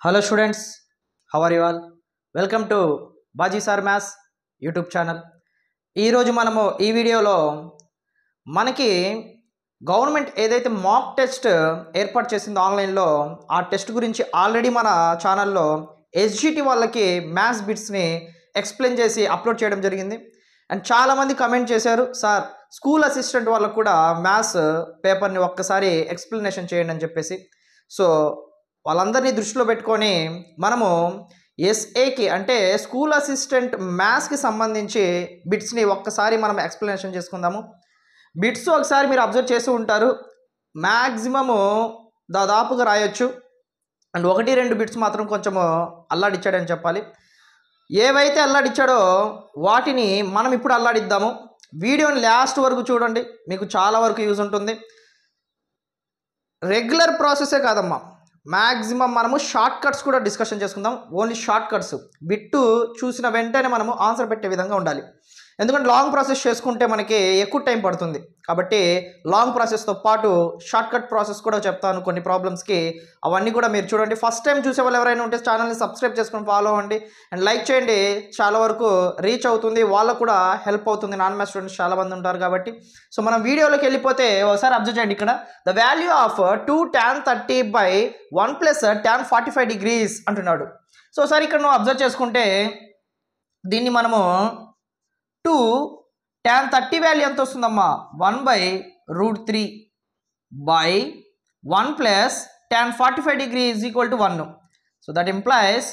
Hello students, how are you all? Welcome to Baji Sir Maths YouTube channel. ఈరోజు మనము ఈ వీడియోలో మనకి గవర్నమెంట్ ఏదైతే మాక్ టెస్ట్ ఏర్పాటు చేసిందో ఆన్లైన్లో ఆ టెస్ట్ గురించి ఆల్రెడీ మన ఛానల్లో ఎస్జిటి వాళ్ళకి మ్యాథ్స్ బిట్స్ని ఎక్స్ప్లెయిన్ చేసి అప్లోడ్ చేయడం జరిగింది. అండ్ చాలామంది కమెంట్ చేశారు, సార్ స్కూల్ అసిస్టెంట్ వాళ్ళకు కూడా మ్యాథ్స్ పేపర్ని ఒక్కసారి ఎక్స్ప్లెనేషన్ చేయండి అని చెప్పేసి. సో వాళ్ళందరినీ దృష్టిలో పెట్టుకొని మనము ఎస్ఏకి అంటే స్కూల్ అసిస్టెంట్ మ్యాథ్స్కి సంబంధించి బిట్స్ని ఒక్కసారి మనం ఎక్స్ప్లెనేషన్ చేసుకుందాము. బిట్స్ ఒకసారి మీరు అబ్జర్వ్ చేసి ఉంటారు, మ్యాక్సిమము దాదాపుగా రాయొచ్చు. అండ్ 1-2 బిట్స్ మాత్రం కొంచెము అల్లాడిచ్చాడని చెప్పాలి. ఏవైతే అల్లాడిచ్చాడో వాటిని మనం ఇప్పుడు అల్లాడిద్దాము. వీడియోని లాస్ట్ వరకు చూడండి, మీకు చాలా వరకు యూజ్ ఉంటుంది. రెగ్యులర్ ప్రాసెసే కాదమ్మా, మ్యాక్సిమం మనము షార్ట్ కట్స్ కూడా డిస్కషన్ చేసుకుందాం. ఓన్లీ షార్ట్ కట్స్ బిట్టు చూసిన వెంటనే మనము ఆన్సర్ పెట్టే విధంగా ఉండాలి. ఎందుకంటే లాంగ్ ప్రాసెస్ చేసుకుంటే మనకి ఎక్కువ టైం పడుతుంది. కాబట్టి లాంగ్ ప్రాసెస్తో పాటు షార్ట్ కట్ ప్రాసెస్ కూడా చెప్తాను కొన్ని ప్రాబ్లమ్స్కి. అవన్నీ కూడా మీరు చూడండి. ఫస్ట్ టైం చూసే వాళ్ళు ఎవరైనా ఉంటే ఛానల్ని సబ్స్క్రైబ్ చేసుకొని ఫాలో అవ్వండి అండ్ లైక్ చేయండి. చాలా వరకు రీచ్ అవుతుంది, వాళ్ళకు కూడా హెల్ప్ అవుతుంది. నాన్ మ్యాథ్స్ స్టూడెంట్స్ చాలామంది ఉంటారు కాబట్టి. సో మనం వీడియోలోకి వెళ్ళిపోతే ఒకసారి అబ్జర్వ్ చేయండి. ఇక్కడ the value of 2 tan 30/1 + tan 45 degrees అంటున్నాడు. సో ఒకసారి ఇక్కడ నువ్వు అబ్జర్వ్ చేసుకుంటే దీన్ని మనము 2 tan 30 వాల్యూ ఎంత వస్తుందమ్మా, 1/√3/1 + tan 45 degrees = 1. So that implies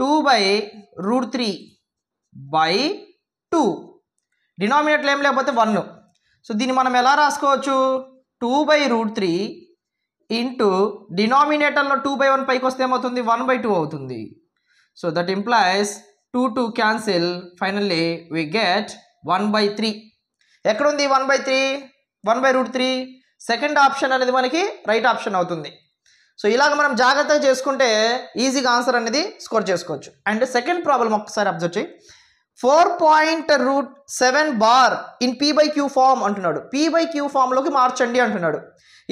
2/√3/2. Denominator ఏం లేకపోతే 1. సో దీన్ని మనం ఎలా రాసుకోవచ్చు, 2/√3 ఇంటూ డినామినేటర్లో 2/1 పైకి వస్తే ఏమవుతుంది, 1/2 అవుతుంది. So that implies 2 cancel, finally we get 1/3. ఎక్కడుంది 1/3? 1/√3 సెకండ్ ఆప్షన్ అనేది మనకి రైట్ ఆప్షన్ అవుతుంది. సో ఇలాగ మనం జాగ్రత్తగా చేసుకుంటే ఈజీగా ఆన్సర్ అనేది స్కోర్ చేసుకోవచ్చు. అండ్ సెకండ్ ప్రాబ్లం ఒక్కసారి అబ్జర్వ్ చేయి. 4.7 బార్ ఇన్ P/Q ఫామ్ అంటున్నాడు. P/Q ఫామ్లోకి మార్చండి అంటున్నాడు.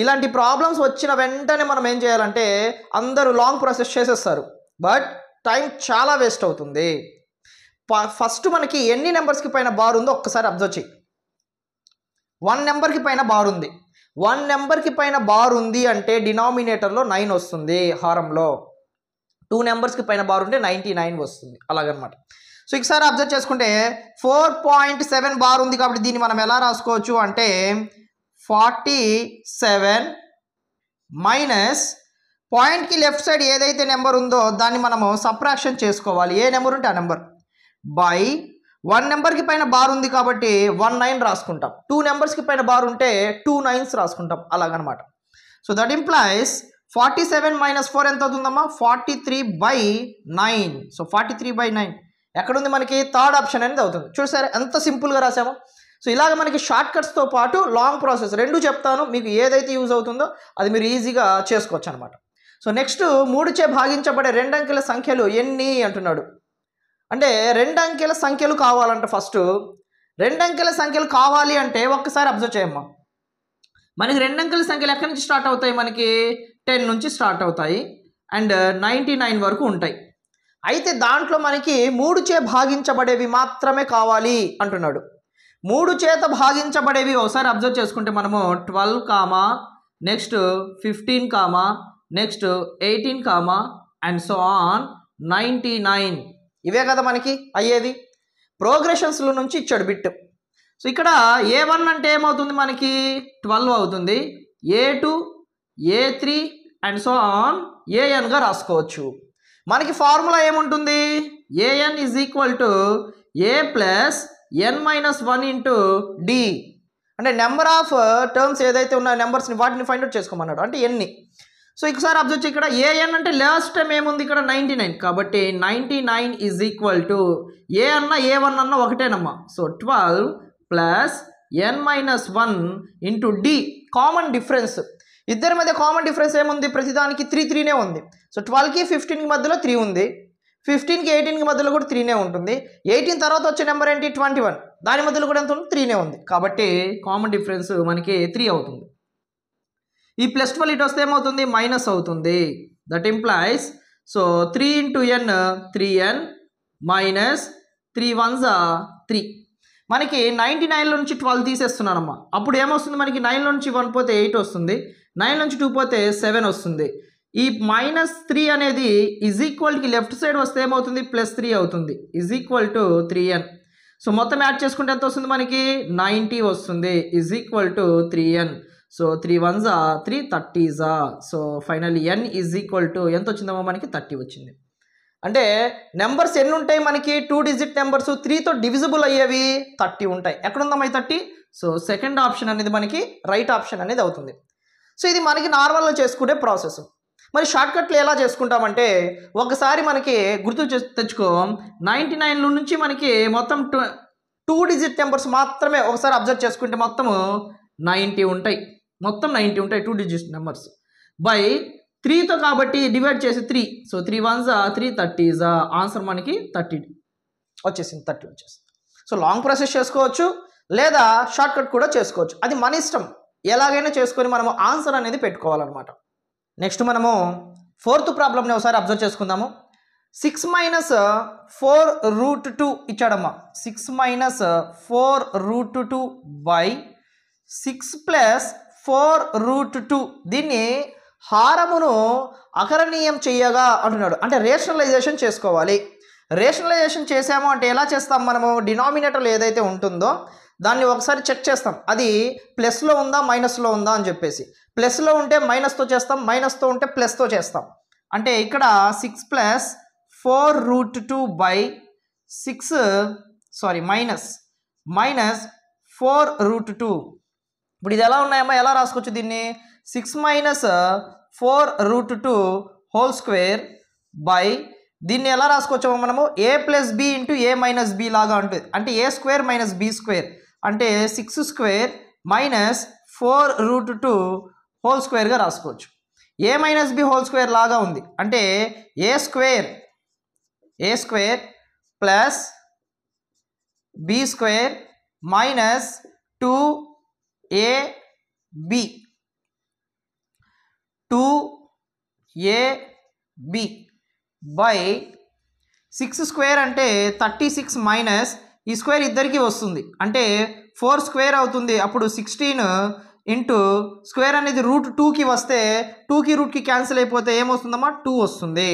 ఇలాంటి ప్రాబ్లమ్స్ వచ్చిన వెంటనే మనం ఏం చేయాలంటే, అందరూ లాంగ్ ప్రాసెస్ చేసేస్తారు, బట్ టైం చాలా వేస్ట్ అవుతుంది. ఫస్ట్ మనకి ఎన్ని నెంబర్స్కి పైన బార్ ఉందో ఒక్కసారి అబ్జర్వ్ చేయి. 1 నెంబర్కి పైన బార్ ఉంది. 1 నెంబర్కి పైన బార్ ఉంది అంటే డినామినేటర్లో 9 వస్తుంది హారంలో. 2 నెంబర్స్కి పైన బార్ ఉంటే 99 వస్తుంది, అలాగనమాట. సో ఒకసారి అబ్జర్వ్ చేసుకుంటే 4.7 బార్ ఉంది కాబట్టి దీన్ని మనం ఎలా రాసుకోవచ్చు అంటే 47 మైనస్ పాయింట్కి లెఫ్ట్ సైడ్ ఏదైతే నెంబర్ ఉందో దాన్ని మనము సబ్ట్రాక్షన్ చేసుకోవాలి. ఏ నెంబర్ ఉంటే ఆ నెంబర్ బై 1 నెంబర్కి పైన బార్ ఉంది కాబట్టి 19 రాసుకుంటాం. 2 నెంబర్స్కి పైన బార్ ఉంటే 2 9s రాసుకుంటాం, అలాగనమాట. సో దట్ ఇంప్లైస్ 47 - 4 ఎంత అవుతుందమ్మా, 43/9. సో 43/9 ఎక్కడుంది మనకి, థర్డ్ ఆప్షన్ అనేది అవుతుంది. చూసారా ఎంత సింపుల్గా రాసామో. సో ఇలాగ మనకి షార్ట్ కట్స్తో పాటు లాంగ్ ప్రాసెస్ రెండు చెప్తాను, మీకు ఏదైతే యూజ్ అవుతుందో అది మీరు ఈజీగా చేసుకోవచ్చు అనమాట. సో నెక్స్ట్ 3చే భాగించబడే 2 అంకెల సంఖ్యలు ఎన్ని అంటున్నాడు. అంటే 2 అంకెల సంఖ్యలు కావాలంట. ఫస్ట్ 2 అంకెల సంఖ్యలు కావాలి అంటే ఒక్కసారి అబ్జర్వ్ చేయమ్మా. మనకి 2 అంకెల సంఖ్యలు ఎక్కడి నుంచి స్టార్ట్ అవుతాయి, మనకి 10 నుంచి స్టార్ట్ అవుతాయి అండ్ 99 వరకు ఉంటాయి. అయితే దాంట్లో మనకి 3చే భాగించబడేవి మాత్రమే కావాలి అంటున్నాడు. 3 చేత భాగించబడేవి ఒకసారి అబ్జర్వ్ చేసుకుంటే మనము 12, next 15, next 18, and so on 99. ఇవే కదా మనకి అయ్యేది. ప్రోగ్రెషన్స్లో నుంచి ఇచ్చాడు బిట్. సో ఇక్కడ A1 అంటే ఏమవుతుంది మనకి 12 అవుతుంది. A2, A3 and so on ANగా రాసుకోవచ్చు. మనకి ఫార్ములా ఏముంటుంది, AN = A + n - 1 × D. అంటే నెంబర్ ఆఫ్ టర్మ్స్ ఏదైతే ఉన్నాయో నెంబర్స్ని వాటిని ఫైండ్ అవుట్ చేసుకోమన్నాడు, అంటే ఎన్ని. సో ఒకసారి అబ్జర్వ్ చేయి, ఇక్కడ AN అంటే లాస్ట్ టైం ఏముంది ఇక్కడ 99, కాబట్టి 99 = ఏ అన్న A1 అన్న ఒకటేనమ్మా. So 12 + n - 1 × D. Common difference, ఇద్దరి మధ్య కామన్ డిఫరెన్స్ ఏముంది, ప్రతిదానికి 3 ఉంది. సో 12కి 15కి మధ్యలో 3 ఉంది, 15కి 18కి మధ్యలో కూడా 3 ఉంటుంది. 18 తర్వాత వచ్చే నెంబర్ ఏంటి 21, దాని మధ్యలో కూడా ఎంత ఉంది 3 ఉంది. కాబట్టి కామన్ డిఫరెన్స్ మనకి 3 అవుతుంది. ఈ +12 ఇటు వస్తే ఏమవుతుంది మైనస్ అవుతుంది. That implies so 3 into N 3n minus 3 1s 3. మనకి 99లో నుంచి 12 తీసేస్తున్నానమ్మా. అప్పుడు ఏమొస్తుంది మనకి 9లో నుంచి 1 పోతే 8 వస్తుంది, 9 నుంచి 2 పోతే 7 వస్తుంది. ఈ -3 అనేది ఈజ్ ఈక్వల్కి లెఫ్ట్ సైడ్ వస్తే ఏమవుతుంది +3 అవుతుంది, is equal to 3n. So మొత్తం యాడ్ చేసుకుంటే ఎంత వస్తుంది మనకి 90 వస్తుంది, is equal to 3n. So 3 1s 3 30s. So finally n is equal to ఎంత వచ్చిందమ్మా మనకి 30 వచ్చింది. అంటే నెంబర్స్ ఎన్ని ఉంటాయి మనకి 2 డిజిట్ నెంబర్స్ 3తో డివిజిబుల్ అయ్యేవి 30 ఉంటాయి. ఎక్కడుందమ్మా 30? సో సెకండ్ ఆప్షన్ అనేది మనకి రైట్ ఆప్షన్ అనేది అవుతుంది. సో ఇది మనకి నార్మల్గా చేసుకునే ప్రాసెస్. మరి షార్ట్కట్లు ఎలా చేసుకుంటామంటే ఒకసారి మనకి గుర్తు తెచ్చుకో, 99 నుంచి మనకి మొత్తం 2 డిజిట్ నెంబర్స్ మాత్రమే ఒకసారి అబ్జర్వ్ చేసుకుంటే మొత్తము 90 ఉంటాయి, మొత్తం 90 ఉంటాయి 2 డిజిట్ నెంబర్స్ బై 3తో కాబట్టి డివైడ్ చేసి 3. So 3 1s 3 30s. ఆన్సర్ మనకి 30 వచ్చేసింది, 30 వచ్చేసింది. సో లాంగ్ ప్రాసెస్ చేసుకోవచ్చు లేదా షార్ట్కట్ కూడా చేసుకోవచ్చు, అది మన ఇష్టం, ఎలాగైనా చేసుకొని మనము ఆన్సర్ అనేది పెట్టుకోవాలన్నమాట. నెక్స్ట్ మనము 4th ప్రాబ్లమ్ని ఒకసారి అబ్జర్వ్ చేసుకుందాము. 6 - 4√2 ఇచ్చాడమ్మా. 6 - 4√2 బై 6 + 4√2. దీన్ని హారమును అకరణీయం చెయ్యగా అంటున్నాడు, అంటే రేషనలైజేషన్ చేసుకోవాలి. రేషనలైజేషన్ చేసాము అంటే ఎలా చేస్తాం మనము, డినామినేటర్లో ఏదైతే ఉంటుందో దాన్ని ఒకసారి చెక్ చేస్తాం, అది ప్లస్లో ఉందా మైనస్లో ఉందా అని చెప్పేసి. ప్లస్లో ఉంటే మైనస్తో చేస్తాం, మైనస్తో ఉంటే ప్లస్తో చేస్తాం. అంటే ఇక్కడ 6 + 4√2 బై 6 మైనస్ 4√2. ఇప్పుడు ఇది ఎలా ఉన్నాయమ్మా, ఎలా రాసుకోవచ్చు దీన్ని, 6 - 4√2 హోల్ స్క్వేర్ బై దీన్ని ఎలా రాసుకోవచ్చామో మనము a + b into a - b లాగా ఉంటుంది. అంటే a² - b² అంటే 6² మైనస్ 4√2 హోల్ స్క్వేర్గా రాసుకోవచ్చు. a - b హోల్ స్క్వేర్ లాగా ఉంది, అంటే a² plus b² minus 2ab by 6² అంటే 36 మైనస్ ఈ స్క్వేర్ ఇద్దరికి వస్తుంది, అంటే 4² అవుతుంది. అప్పుడు 16 ఇంటూ స్క్వేర్ అనేది √2కి వస్తే 2కి రూట్కి క్యాన్సిల్ అయిపోతే ఏమొస్తుందమ్మా 2 వస్తుంది.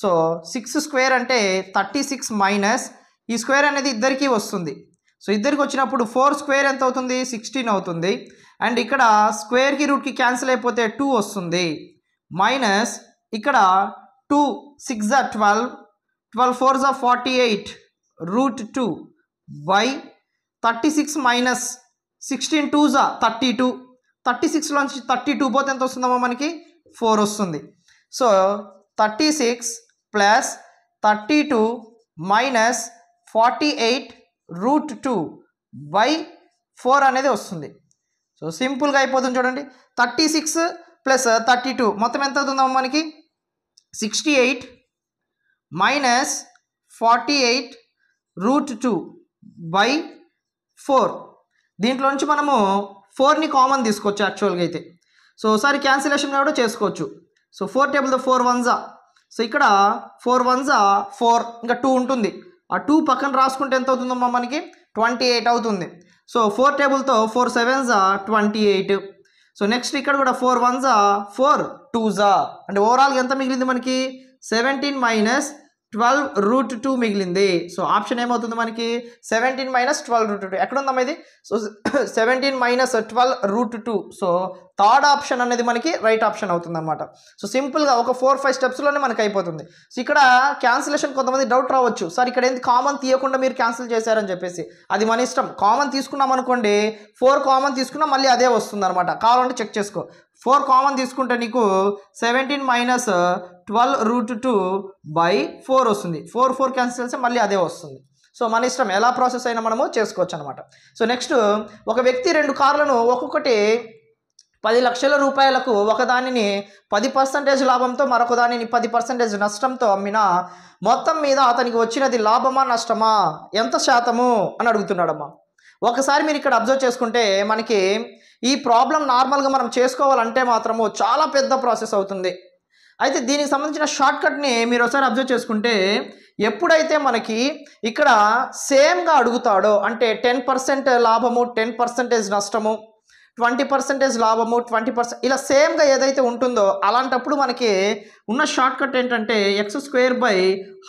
సో 6² అంటే 36 మైనస్ ఈ స్క్వేర్ అనేది ఇద్దరికి వస్తుంది. సో ఇద్దరికి వచ్చినప్పుడు 4² ఎంత అవుతుంది 16 అవుతుంది. అండ్ ఇక్కడ స్క్వేర్కి రూట్కి క్యాన్సిల్ అయిపోతే 2 వస్తుంది, మైనస్ ఇక్కడ 2 6 12 12 4 48 √2 బై 36 మైనస్ 16 2 32. 36లోంచి 32 పోతే ఎంత వస్తుందమ్మా మనకి 4 వస్తుంది. సో 36 ప్లస్ 32 మైనస్ 48 √2 బై 4 అనేది వస్తుంది. సో సింపుల్గా అయిపోతుంది చూడండి. 36 ప్లస్ 32 మొత్తం ఎంత అవుతుందమ్మా మనకి 68 మైనస్ 48 √2 బై 4. దీంట్లో నుంచి మనము 4ని కామన్ తీసుకోవచ్చు యాక్చువల్గా అయితే. సో ఒకసారి క్యాన్సిలేషన్ కూడా చేసుకోవచ్చు. So 4 table 4 1s. సో ఇక్కడ 4 1s 4, ఇంకా 2 ఉంటుంది, ఆ 2 పక్కన రాసుకుంటే ఎంత అవుతుందమ్మా మనకి 28 అవుతుంది. So 4 టేబుల్తో 4 7s 28. సో నెక్స్ట్ ఇక్కడ కూడా 4 1s 4 2s, అంటే ఓవరాల్గా ఎంత మిగిలింది మనకి 17 మైనస్ 12 √2 మిగిలింది. సో ఆప్షన్ ఏమవుతుంది మనకి 17 మైనస్ 12 √2. ఎక్కడ ఉందమ్మా ఇది? So 17 minus 12 √2. So third option అనేది మనకి రైట్ ఆప్షన్ అవుతుంది అనమాట. సో సింపుల్గా ఒక 4-5 స్టెప్స్లోనే మనకి అయిపోతుంది. సో ఇక్కడ క్యాన్సిలేషన్ కొంతమంది డౌట్ రావచ్చు, సార్ ఇక్కడ ఏంటి కామన్ తీయకుండా మీరు క్యాన్సిల్ చేశారని చెప్పేసి. అది మన ఇష్టం. కామన్ తీసుకున్నాం అనుకోండి, 4 కామన్ తీసుకున్నా మళ్ళీ అదే వస్తుంది అనమాట. కావాలంటే చెక్ చేసుకో. 4 కామన్ తీసుకుంటే నీకు 17 మైనస్ 12 √2 బై 4 వస్తుంది. 4 క్యాన్సిల్ చేస్తే మళ్ళీ అదే వస్తుంది. సో మన ఇష్టం, ఎలా ప్రాసెస్ అయినా మనము చేసుకోవచ్చు అనమాట. సో నెక్స్ట్, ఒక వ్యక్తి 2 కార్లను ఒక్కొక్కటి 10 లక్షల రూపాయలకు ఒకదానిని 10% లాభంతో మరొక దానిని 10% నష్టంతో అమ్మినా మొత్తం మీద అతనికి వచ్చినది లాభమా నష్టమా, ఎంత శాతము అని అడుగుతున్నాడమ్మా. ఒకసారి మీరు ఇక్కడ అబ్జర్వ్ చేసుకుంటే మనకి ఈ ప్రాబ్లం నార్మల్గా మనం చేసుకోవాలంటే మాత్రము చాలా పెద్ద ప్రాసెస్ అవుతుంది. అయితే దీనికి సంబంధించిన షార్ట్ కట్ని మీరు ఒకసారి అబ్జర్వ్ చేసుకుంటే ఎప్పుడైతే మనకి ఇక్కడ సేమ్గా అడుగుతాడో అంటే 10% లాభము 10% నష్టము 20% లాభము 20% ఇలా సేమ్గా ఏదైతే ఉంటుందో అలాంటప్పుడు మనకి ఉన్న షార్ట్ కట్ ఏంటంటే x² /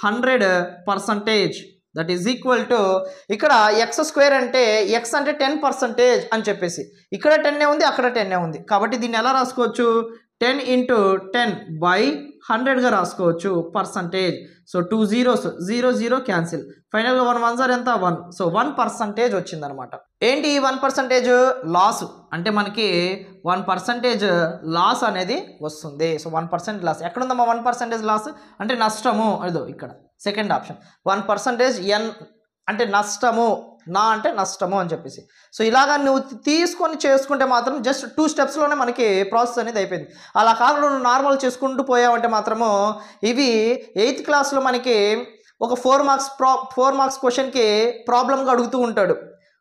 100% that is equal to ఇక్కడ x² అంటే x అంటే 10% అని చెప్పేసి ఇక్కడ 10 ఉంది అక్కడ 10 ఉంది కాబట్టి దీన్ని ఎలా రాసుకోవచ్చు 10 × 10/100గా రాసుకోవచ్చు పర్సంటేజ్. సో 2 zeros 0 0 క్యాన్సిల్ ఫైనల్గా 1 1s ఎంత 1. సో 1% వచ్చిందనమాట. ఏంటి ఈ 1% లాస్ అంటే మనకి 1% లాస్ అనేది వస్తుంది. సో 1% లాస్ ఎక్కడుందమ్మా 1% లాస్ అంటే నష్టము అదో ఇక్కడ సెకండ్ ఆప్షన్ 1% ఎన్ అంటే నష్టము నా అంటే నష్టము అని చెప్పేసి. సో ఇలాగా నువ్వు తీసుకొని చేసుకుంటే మాత్రం జస్ట్ 2 స్టెప్స్లోనే మనకి ప్రాసెస్ అనేది అయిపోయింది. అలా కాకుండా నువ్వు నార్మల్ చేసుకుంటూ పోయావంటే మాత్రము ఇవి 8th క్లాస్లో మనకి ఒక 4 మార్క్స్ క్వశ్చన్కి ప్రాబ్లంగా అడుగుతూ ఉంటాడు.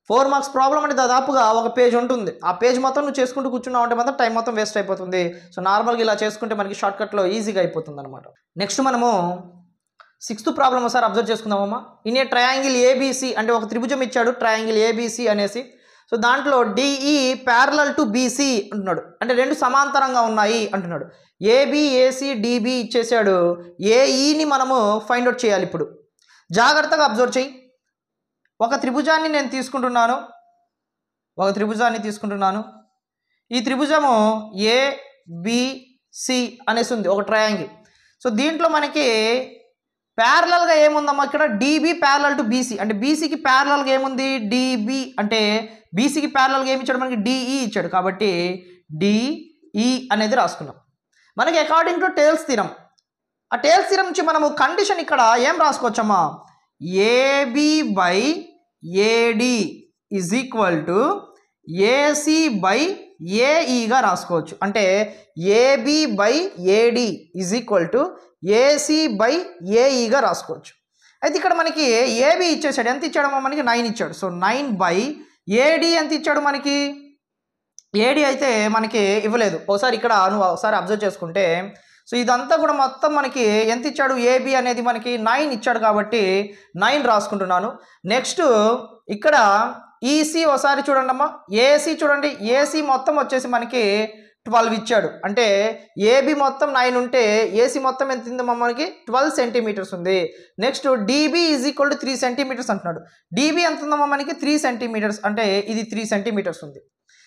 4 మార్క్స్ ప్రాబ్లం అంటే దాదాపుగా ఒక పేజ్ ఉంటుంది. ఆ పేజ్ మొత్తం నువ్వు చేసుకుంటూ కూర్చున్నావు అంటే మాత్రం టైం మొత్తం వేస్ట్ అయిపోతుంది. సో నార్మల్గా ఇలా చేసుకుంటే మనకి షార్ట్కట్లో ఈజీగా అయిపోతుంది అనమాట. నెక్స్ట్ మనము 6th ప్రాబ్లం ఒకసారి అబ్జర్వ్ చేసుకుందామమ్మా. ఇన్ ఏ ట్రయాంగిల్ ఏబీసీ అంటే ఒక త్రిభుజం ఇచ్చాడు ట్రయాంగిల్ ఏబీసీ అనేసి. సో దాంట్లో డిఈ ప్యారలల్ టు బీసీ అంటున్నాడు అంటే 2 సమాంతరంగా ఉన్నాయి అంటున్నాడు. ఏబి ఏసీ డిబి ఇచ్చేసాడు. ఏఈని మనము ఫైండ్ అవుట్ చేయాలి. ఇప్పుడు జాగ్రత్తగా అబ్జర్వ్ చేయి. ఒక త్రిభుజాన్ని నేను తీసుకుంటున్నాను. ఈ త్రిభుజము ఏబిసి అనేసి ఉంది ఒక ట్రయాంగిల్. సో దీంట్లో మనకి ప్యారలల్గా ఏముందమ్మా ఇక్కడ డిబి ప్యారలల్ టు బీసీ అంటే బీసీకి ప్యారలల్గా ఏముంది డిబి అంటే బీసీకి ప్యారలల్గా ఏమి ఇచ్చాడు మనకి డిఈ ఇచ్చాడు కాబట్టి డిఈ అనేది రాసుకున్నాం. మనకి అకార్డింగ్ టు టేల్స్ థీరం ఆ టేల్స్ థీరం నుంచి మనము కండిషన్ ఇక్కడ ఏం రాసుకోవచ్చమ్మా AB by AD is equal to AC by ఏఈగా రాసుకోవచ్చు. అంటే AB by AD is equal to AC by ఏఈగా రాసుకోవచ్చు. అయితే ఇక్కడ మనకి ఏబి ఇచ్చేసాడు. ఎంత ఇచ్చాడమ్మా మనకి 9 ఇచ్చాడు. సో 9 బై ఏడి ఎంత ఇచ్చాడు మనకి ఏడి అయితే మనకి ఇవ్వలేదు. ఒకసారి ఇక్కడ నువ్వు ఒకసారి అబ్జర్వ్ చేసుకుంటే సో ఇదంతా కూడా మొత్తం మనకి ఎంత ఇచ్చాడు ఏబి అనేది మనకి 9 ఇచ్చాడు కాబట్టి 9 రాసుకుంటున్నాను. నెక్స్ట్ ఇక్కడ ఈసీ ఒకసారి చూడండి అమ్మా. ఏసీ చూడండి. ఏసీ మొత్తం వచ్చేసి మనకి 12 ఇచ్చాడు. అంటే ఏబి మొత్తం 9 ఉంటే ఏసీ మొత్తం ఎంత ఉందమ్మా మనకి 12 సెంటీమీటర్స్ ఉంది. Next DB is equal to 3 centimetres అంటున్నాడు. డిబి ఎంత ఉందమ్మా మనకి 3 సెంటీమీటర్స్ అంటే ఇది 3 సెంటీమీటర్స్ ఉంది.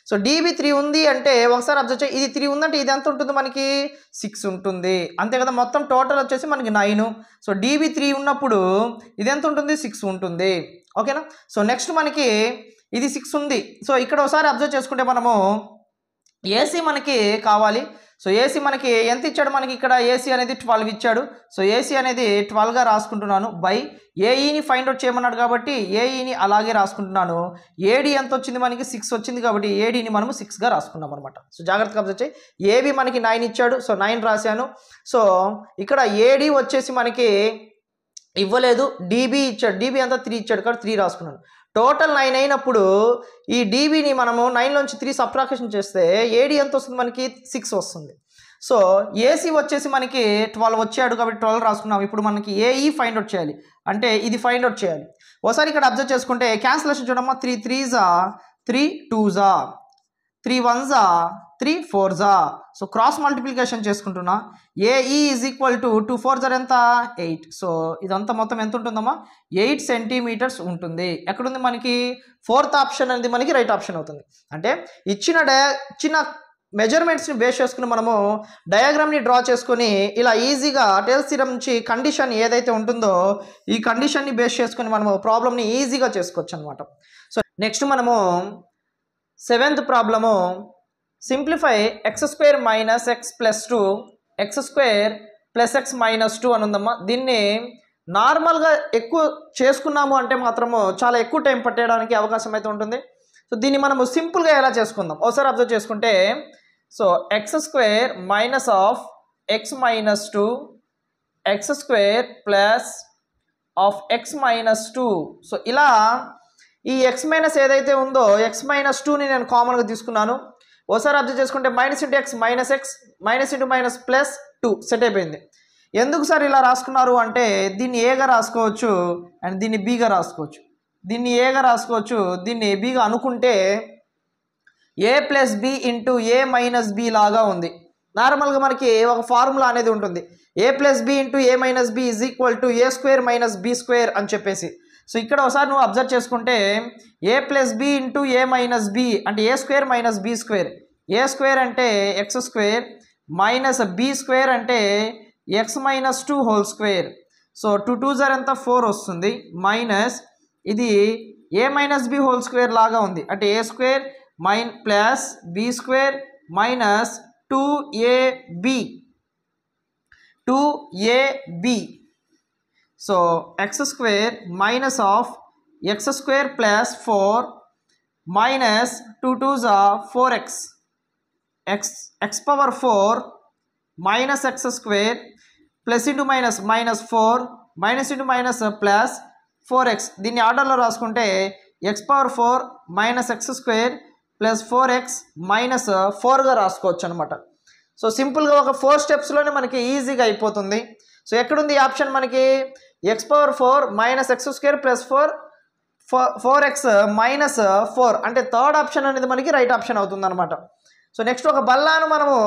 సో డిబి 3 ఉంది అంటే ఒకసారి అబ్జర్వ్ చేయి. ఇది 3 ఉందంటే ఇది ఎంత ఉంటుంది మనకి 6 ఉంటుంది. అంతే కదా. మొత్తం టోటల్ వచ్చేసి మనకి 9. సో డిబి 3 ఉన్నప్పుడు ఇది ఎంత ఉంటుంది 6 ఉంటుంది. ఓకేనా. సో నెక్స్ట్ మనకి ఇది 6 ఉంది. సో ఇక్కడ ఒకసారి అబ్జర్వ్ చేసుకుంటే మనము ఏసీ మనకి కావాలి. సో ఏసీ మనకి ఎంత ఇచ్చాడు మనకి ఇక్కడ ఏసీ అనేది 12 ఇచ్చాడు. సో ఏసీ అనేది 12గా రాసుకుంటున్నాను బై ఏఈని ఫైండ్ అవుట్ చేయమన్నాడు కాబట్టి ఏఈని అలాగే రాసుకుంటున్నాను. ఏడి ఎంత వచ్చింది మనకి 6 వచ్చింది కాబట్టి ఏడీని మనము 6గా రాసుకున్నాం అనమాట. సో జాగ్రత్తగా అబ్జర్వ్ చేయి. ఏబి మనకి 9 ఇచ్చాడు. సో 9 రాశాను. సో ఇక్కడ ఏడి వచ్చేసి మనకి ఇవ్వలేదు. డిబి ఇచ్చాడు. డిబి అంతా 3 ఇచ్చాడు కాబట్టి 3 రాసుకున్నాను. టోటల్ 9 అయినప్పుడు ఈ డిబిని మనము 9లోంచి 3 సబ్ట్రాక్షన్ చేస్తే ఏడి ఎంత వస్తుంది మనకి 6 వస్తుంది. సో ఏసీ వచ్చేసి మనకి 12 వచ్చాడు కాబట్టి 12 రాసుకున్నాం. ఇప్పుడు మనకి ఏఈ ఫైండ్ అవుట్ చేయాలి అంటే ఇది ఫైండ్ అవుట్ చేయాలి. ఒకసారి ఇక్కడ అబ్జర్వ్ చేసుకుంటే క్యాన్సిలేషన్ చూడమ్మా. 3 3s 3 2s 3 1s 3 4s. So cross multiplication చేసుకుంటున్నా. AE is equal to 2 4s ఎంత 8. సో ఇదంతా మొత్తం ఎంత ఉంటుందమ్మా 8 సెంటీమీటర్స్ ఉంటుంది. ఎక్కడుంది మనకి 4th ఆప్షన్ అనేది మనకి రైట్ ఆప్షన్ అవుతుంది. అంటే ఇచ్చిన మెజర్మెంట్స్ని బేస్ చేసుకుని మనము డయాగ్రామ్ని డ్రా చేసుకొని ఇలా ఈజీగా టేల్స్ థీరం నుంచి కండిషన్ ఏదైతే ఉంటుందో ఈ కండిషన్ని బేస్ చేసుకొని మనము ప్రాబ్లమ్ని ఈజీగా చేసుకోవచ్చు అనమాట. సో నెక్స్ట్ మనము 7th problem simplify x² - x + 2 x² + x - 2 అని ఉందమ్మా. దీన్ని నార్మల్గా ఎక్కువ చేసుకున్నాము అంటే మాత్రము చాలా ఎక్కువ టైం పట్టేయడానికి అవకాశం అయితే ఉంటుంది. సో దీన్ని మనము సింపుల్గా ఎలా చేసుకుందాం ఒకసారి అబ్జర్వ్ చేసుకుంటే so x² - x - 2 x² + x - 2. So ఇలా ఈ x- ఏదైతే ఉందో x - 2ని నేను కామన్గా తీసుకున్నాను. ఓసారి అబ్జర్వ్ చేసుకుంటే minus into X minus X minus into minus plus 2 set అయిపోయింది. ఎందుకు సార్ ఇలా రాసుకున్నారు అంటే దీన్ని ఏగా రాసుకోవచ్చు అండ్ దీన్ని బీగా రాసుకోవచ్చు. దీన్ని ఏగా రాసుకోవచ్చు, దీన్ని బీగా అనుకుంటే a plus b into a minus b లాగా ఉంది. నార్మల్గా మనకి ఒక ఫార్ములా అనేది ఉంటుంది, a plus b into a minus b is equal to a square minus b square అని చెప్పేసి. సో ఇక్కడ ఒకసారి నువ్వు అబ్జర్వ్ చేసుకుంటే a plus b into a minus b అంటే a square minus b square, a square అంటే x square minus b square అంటే x minus 2 whole square. So 2 2s ఎంత 4 వస్తుంది మైనస్ ఇది a minus b whole square లాగా ఉంది అంటే a square plus b square minus 2ab. So x square minus of x square plus 4 minus 2 2s 4x x power 4 minus x square plus into minus minus 4 minus into minus plus 4x. దీన్ని ఆర్డర్లో రాసుకుంటే x power 4 minus x square plus 4x minus 4గా రాసుకోవచ్చు అనమాట. So సింపుల్గా ఒక 4 స్టెప్స్లోనే మనకి ఈజీగా అయిపోతుంది. సో ఎక్కడుంది ఈ ఆప్షన్ మనకి X power 4 minus x square plus 4x minus 4 అంటే థర్డ్ ఆప్షన్ అనేది మనకి రైట్ ఆప్షన్ అవుతుంది అనమాట. సో నెక్స్ట్ ఒక బల్లాను మనము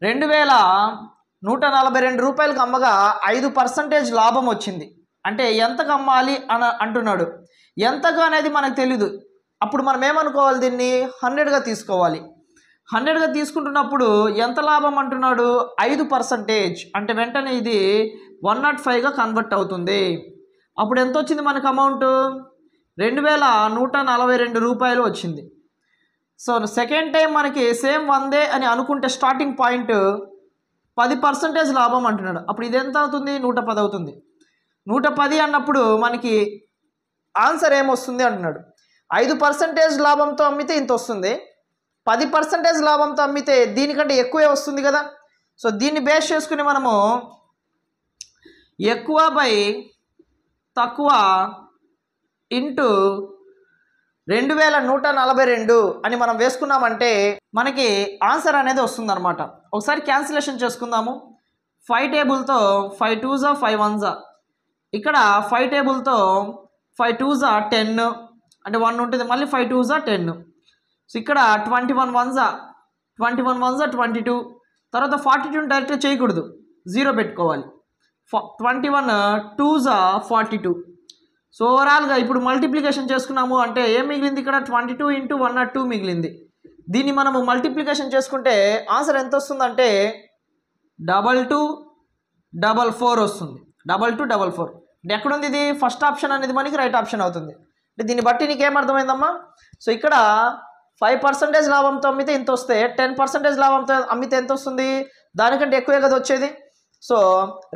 2142 రూపాయలకు అమ్మగా 5% లాభం వచ్చింది. అంటే ఎంతకు అమ్మాలి అని అంటున్నాడు. ఎంతగా అనేది మనకు తెలీదు. అప్పుడు మనం ఏమనుకోవాలి, దీన్ని 100గా తీసుకోవాలి. 100గా తీసుకుంటున్నప్పుడు ఎంత లాభం అంటున్నాడు 5%. అంటే వెంటనే ఇది 105గా కన్వర్ట్ అవుతుంది. అప్పుడు ఎంత వచ్చింది మనకు అమౌంట్ 2142 రూపాయలు వచ్చింది. సో సెకండ్ టైం మనకి సేమ్ 100 అని అనుకుంటే స్టార్టింగ్ పాయింట్ 10% లాభం అంటున్నాడు. అప్పుడు ఇది ఎంత అవుతుంది 110 అవుతుంది. 110 అన్నప్పుడు మనకి ఆన్సర్ ఏమొస్తుంది అంటున్నాడు 5% లాభంతో అమ్మితే ఇంత వస్తుంది, 10% లాభంతో అమ్మితే దీనికంటే ఎక్కువే వస్తుంది కదా. సో దీన్ని బేస్ చేసుకుని మనము ఎక్కువ బై తక్కువ ఇంటూ 2142 అని మనం వేసుకున్నామంటే మనకి ఆన్సర్ అనేది వస్తుంది అనమాట. ఒకసారి క్యాన్సిలేషన్ చేసుకుందాము. 5 టేబుల్తో 5 2s 5 1s, ఇక్కడ 5 టేబుల్తో 5 2s 10 అంటే 1 ఉంటుంది, మళ్ళీ 5 2s 10. సో ఇక్కడ 21 1s 22, తర్వాత 42 డైరెక్ట్గా చేయకూడదు, 0 పెట్టుకోవాలి. 21 2s 42. సో ఓవరాల్గా ఇప్పుడు మల్టిప్లికేషన్ చేసుకున్నాము అంటే ఏం మిగిలింది ఇక్కడ 22 ఇంటూ 102 మిగిలింది. దీన్ని మనము మల్టిప్లికేషన్ చేసుకుంటే ఆన్సర్ ఎంత వస్తుందంటే 2244 వస్తుంది. 2244 అంటే ఎక్కడుంది ఇది ఫస్ట్ ఆప్షన్ అనేది మనకి రైట్ ఆప్షన్ అవుతుంది. అంటే దీన్ని బట్టి నీకేం అర్థమైందమ్మా. సో ఇక్కడ 5% లాభంతో అమ్మితే ఇంత వస్తే 10% లాభంతో అమ్మితే ఎంత వస్తుంది, దానికంటే ఎక్కువే కదా వచ్చేది. సో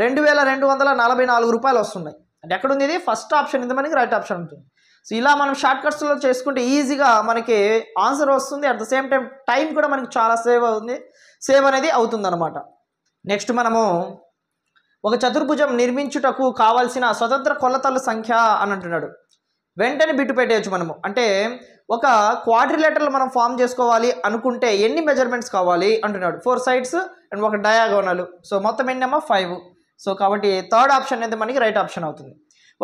2244 రూపాయలు వస్తున్నాయి. అంటే ఎక్కడుంది ఇది ఫస్ట్ ఆప్షన్, ఇది మనకి రైట్ ఆప్షన్ ఉంటుంది. సో ఇలా మనం షార్ట్ కట్స్లో చేసుకుంటే ఈజీగా మనకి ఆన్సర్ వస్తుంది. అట్ ద సేమ్ టైం కూడా మనకి చాలా సేవ్ అనేది అవుతుంది అనమాట. నెక్స్ట్ మనము ఒక చతుర్భుజం నిర్మించుటకు కావాల్సిన స్వతంత్ర కొలతల సంఖ్య అని అంటున్నాడు. వెంటనే బిట్టు పెట్టేయచ్చు మనము. అంటే ఒక క్వాడ్రిలేటర్లు మనం ఫామ్ చేసుకోవాలి అనుకుంటే ఎన్ని మెజర్మెంట్స్ కావాలి అంటున్నాడు. 4 సైడ్స్ అండ్ ఒక డయాగోనల్. సో మొత్తం ఎన్నమ్మా 5. సో కాబట్టి థర్డ్ ఆప్షన్ అనేది మనకి రైట్ ఆప్షన్ అవుతుంది.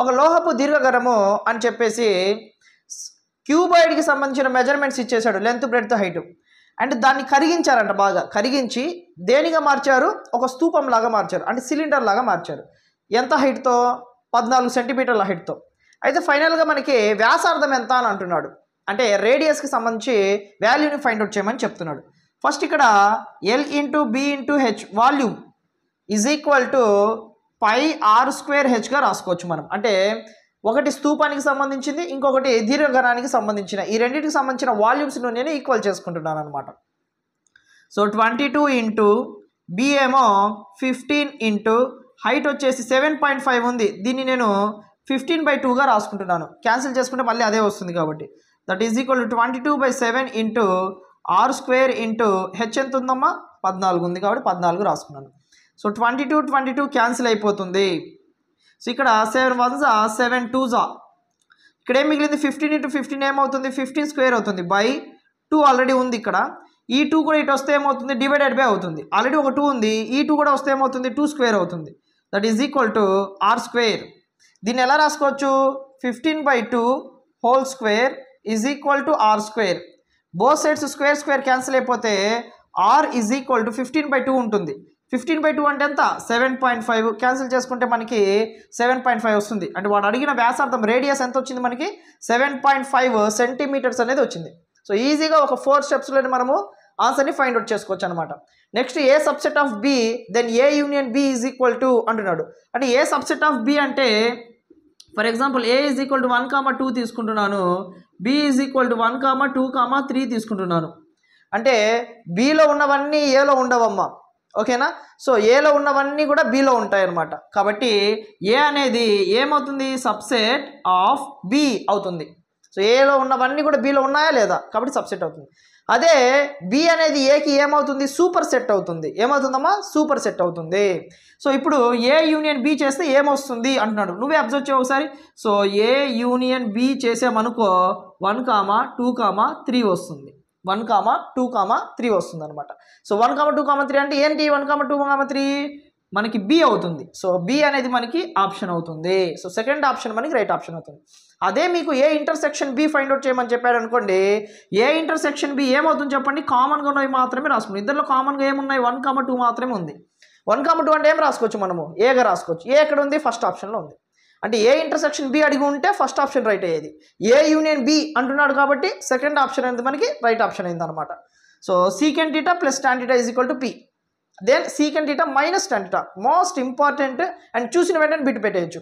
ఒక లోహపు దీర్ఘగరము అని చెప్పేసి క్యూబాయిడ్కి సంబంధించిన మెజర్మెంట్స్ ఇచ్చేసాడు, లెంత్ బ్రెడ్త్ హైట్. అండ్ దాన్ని కరిగించారంట, బాగా కరిగించి దేనిగా మార్చారు, ఒక స్తూపం లాగా మార్చారు, అంటే సిలిండర్ లాగా మార్చారు. ఎంత హైట్తో 14 సెంటీమీటర్ల హైట్తో. అయితే ఫైనల్గా మనకి వ్యాసార్థం ఎంత అని అంటున్నాడు. అంటే రేడియస్కి సంబంధించి వాల్యూని ఫైండ్ అవుట్ చేయమని చెప్తున్నాడు. ఫస్ట్ ఇక్కడ L into B into H volume is equal to πr²h రాసుకోవచ్చు మనం. అంటే ఒకటి స్తూపానికి సంబంధించింది, ఇంకొకటి దీర్ఘగరానికి సంబంధించిన, ఈ రెండింటికి సంబంధించిన వాల్యూమ్స్ను నేను ఈక్వల్ చేసుకుంటున్నాను అనమాట. సో 22 ఇంటూ B ఏమో 15 ఇంటూ హైట్ వచ్చేసి 7.5 ఉంది, దీన్ని నేను 15/2గా రాసుకుంటున్నాను. క్యాన్సిల్ చేసుకుంటే మళ్ళీ అదే వస్తుంది కాబట్టి that is equal to 22/7 into r² into H ఎంత ఉందమ్మా 14 ఉంది కాబట్టి 14 రాసుకున్నాను. సో 22 క్యాన్సిల్ అయిపోతుంది. సో ఇక్కడ 7 1s 7 2s, ఇక్కడ ఏం మిగిలింది 15 ఇంటూ 15 ఏమవుతుంది 15² అవుతుంది బై 2 ఆల్రెడీ ఉంది ఇక్కడ. ఈ 2 కూడా ఇటు వస్తే ఏమవుతుంది, డివైడెడ్ బై అవుతుంది. ఆల్రెడీ ఒక 2 ఉంది, ఈ 2 కూడా వస్తే ఏమవుతుంది, 2 స్క్వేర్ అవుతుంది. That is equal to R square. దీన్ని ఎలా రాసుకోవచ్చు, 15/2 whole square is equal to R square. Both sides square square cancel అయిపోతే ఆర్ ఈజ్ ఈక్వల్ టు 15/2 ఉంటుంది. 15/2 అంటే ఎంత, 7.5. క్యాన్సిల్ చేసుకుంటే మనకి 7.5 వస్తుంది. అంటే వాడు అడిగిన వ్యాసార్థం రేడియస్ ఎంత వచ్చింది మనకి, 7.5 సెంటీమీటర్స్ అనేది వచ్చింది. సో ఈజీగా ఒక 4 స్టెప్స్లోనే మనము ఆన్సర్ని ఫైండ్ అవుట్ చేసుకోవచ్చు అనమాట. Next A subset of B then A union B is equal to అంటున్నాడు. అంటే ఏ సబ్సెట్ ఆఫ్ బి అంటే for example A is equal to 1,2 తీసుకుంటున్నాను, బి ఈజ్ ఈక్వల్ టు 1,2,3 తీసుకుంటున్నాను. అంటే బిలో ఉన్నవన్నీ ఏలో ఉండవమ్మా, ఓకేనా. సో ఏలో ఉన్నవన్నీ కూడా బిలో ఉంటాయి అన్నమాట. కాబట్టి ఏ అనేది ఏమవుతుంది, సబ్సెట్ ఆఫ్ బి అవుతుంది. సో ఏలో ఉన్నవన్నీ కూడా బిలో ఉన్నాయా లేదా, కాబట్టి సబ్సెట్ అవుతుంది. అదే బి అనేది ఏకి ఏమవుతుంది, సూపర్ సెట్ అవుతుంది. ఏమవుతుందమ్మా, సూపర్ సెట్ అవుతుంది. సో ఇప్పుడు ఏ యూనియన్ బి చేస్తే ఏమొస్తుంది అంటున్నాడు, నువ్వే అబ్జర్వ్ చేయవు ఒకసారి. సో ఏ యూనియన్ బి చేసామనుకో 1,2,3 వస్తుంది. 1,2,3 వస్తుంది అనమాట. సో 1,2,3 అంటే ఏంటి, 1,2,3 మనకి బి అవుతుంది. సో బి అనేది మనకి ఆప్షన్ అవుతుంది. సో సెకండ్ ఆప్షన్ మనకి రైట్ ఆప్షన్ అవుతుంది. అదే మీకు A intersection B find out చేయమని చెప్పాడు అనుకోండి, ఏ ఇంటర్సెక్షన్ బి ఏమవుతుంది చెప్పండి, కామన్గా ఉన్నవి మాత్రమే రాసుకుంటాం. ఇద్దరిలో కామన్గా ఏమున్నాయి, 1,2 మాత్రమే ఉంది. 1,2 అంటే ఏం రాసుకోవచ్చు మనము, ఏగా రాసుకోవచ్చు. ఏ ఎక్కడ ఉంది, ఫస్ట్ ఆప్షన్లో ఉంది. అంటే ఏ ఇంటర్సెక్షన్ బి అడిగి ఉంటే ఫస్ట్ ఆప్షన్ రైట్ అయ్యేది. ఏ యూనియన్ బి అంటున్నాడు కాబట్టి సెకండ్ ఆప్షన్ అనేది మనకి రైట్ ఆప్షన్ అయింది అనమాట. So secant theta plus tan theta is equal to P. Then secant theta minus tan theta most important. And చూసిన వెంటనే బిట్ పెట్టేయచ్చు.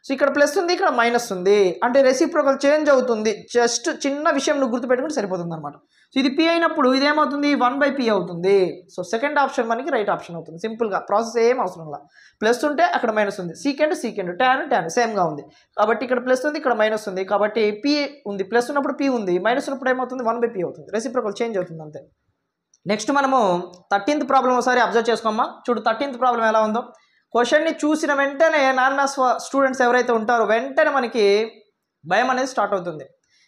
సో ఇక్కడ ప్లస్ ఉంది, ఇక్కడ మైనస్ ఉంది, అంటే రెసిప్రోకల్ చేంజ్ అవుతుంది. జస్ట్ చిన్న విషయం నువ్వు గుర్తుపెట్టుకుంటే సరిపోతుంది అనమాట. సో ఇది పి అయినప్పుడు ఇదేమవుతుంది, 1/p అవుతుంది. సో సెకండ్ ఆప్షన్ మనకి రైట్ ఆప్షన్ అవుతుంది. సింపుల్గా ప్రాసెస్ ఏం అవసరం లేదు. ప్లస్ ఉంటే అక్కడ మైనస్ ఉంది, సీకెంట్ టాన్ సేమ్గా ఉంది. కాబట్టి ఇక్కడ ప్లస్ ఉంది, ఇక్కడ మైనస్ ఉంది. కాబట్టి పి ఉంది, ప్లస్ ఉన్నప్పుడు పి ఉంది, మైనస్ ఉన్నప్పుడు ఏమవుతుంది, 1/p అవుతుంది. రెసిప్రోకల్ చేంజ్ అవుతుంది అంతే. నెక్స్ట్ మనము 13th ప్రాబ్లం ఒకసారి అబ్జర్వ్ చేసుకోమ్మా. చూడు 13th ప్రాబ్లం ఎలా ఉందో. క్వశ్చన్ని చూసిన వెంటనే నాన్ స్టూడెంట్స్ ఎవరైతే ఉంటారో వెంటనే మనకి భయం అనేది స్టార్ట్ అవుతుంది.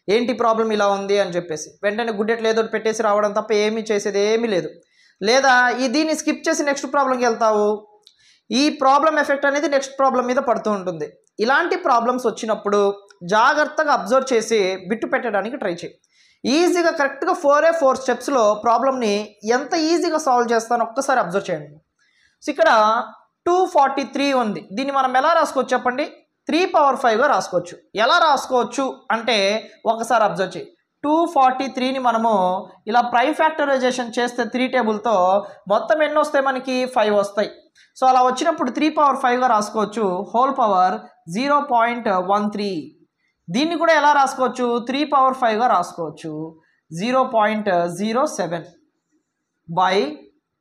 ఏంటి ప్రాబ్లం ఇలా ఉంది అని చెప్పేసి వెంటనే గుడ్డెట్లు ఏదో పెట్టేసి రావడం తప్ప ఏమీ చేసేది ఏమీ లేదు. లేదా దీన్ని స్కిప్ చేసి నెక్స్ట్ ప్రాబ్లంకి వెళ్తావు. ఈ ప్రాబ్లం ఎఫెక్ట్ అనేది నెక్స్ట్ ప్రాబ్లం మీద పడుతూ ఉంటుంది. ఇలాంటి ప్రాబ్లమ్స్ వచ్చినప్పుడు జాగ్రత్తగా అబ్జర్వ్ చేసి బిట్టు పెట్టడానికి ట్రై చేయి. ఈజీగా కరెక్ట్గా 4 స్టెప్స్లో ప్రాబ్లమ్ని ఎంత ఈజీగా సాల్వ్ చేస్తానో ఒక్కసారి అబ్జర్వ్ చేయండి. సో ఇక్కడ 243 ఉంది. దీన్ని మనం ఎలా రాసుకోవచ్చు చెప్పండి, 3/5గా రాసుకోవచ్చు. ఎలా రాసుకోవచ్చు అంటే ఒకసారి అబ్జర్వ్ చేయి. 243ని మనము ఇలా ప్రైమ్ ఫ్యాక్టరైజేషన్ చేస్తే 3 టేబుల్తో మొత్తం ఎన్ని వస్తాయి మనకి, 5 వస్తాయి. సో అలా వచ్చినప్పుడు 3/5గా రాసుకోవచ్చు, హోల్ పవర్ 0.13. దీన్ని కూడా ఎలా రాసుకోవచ్చు, 3/5గా రాసుకోవచ్చు, 0.07 బై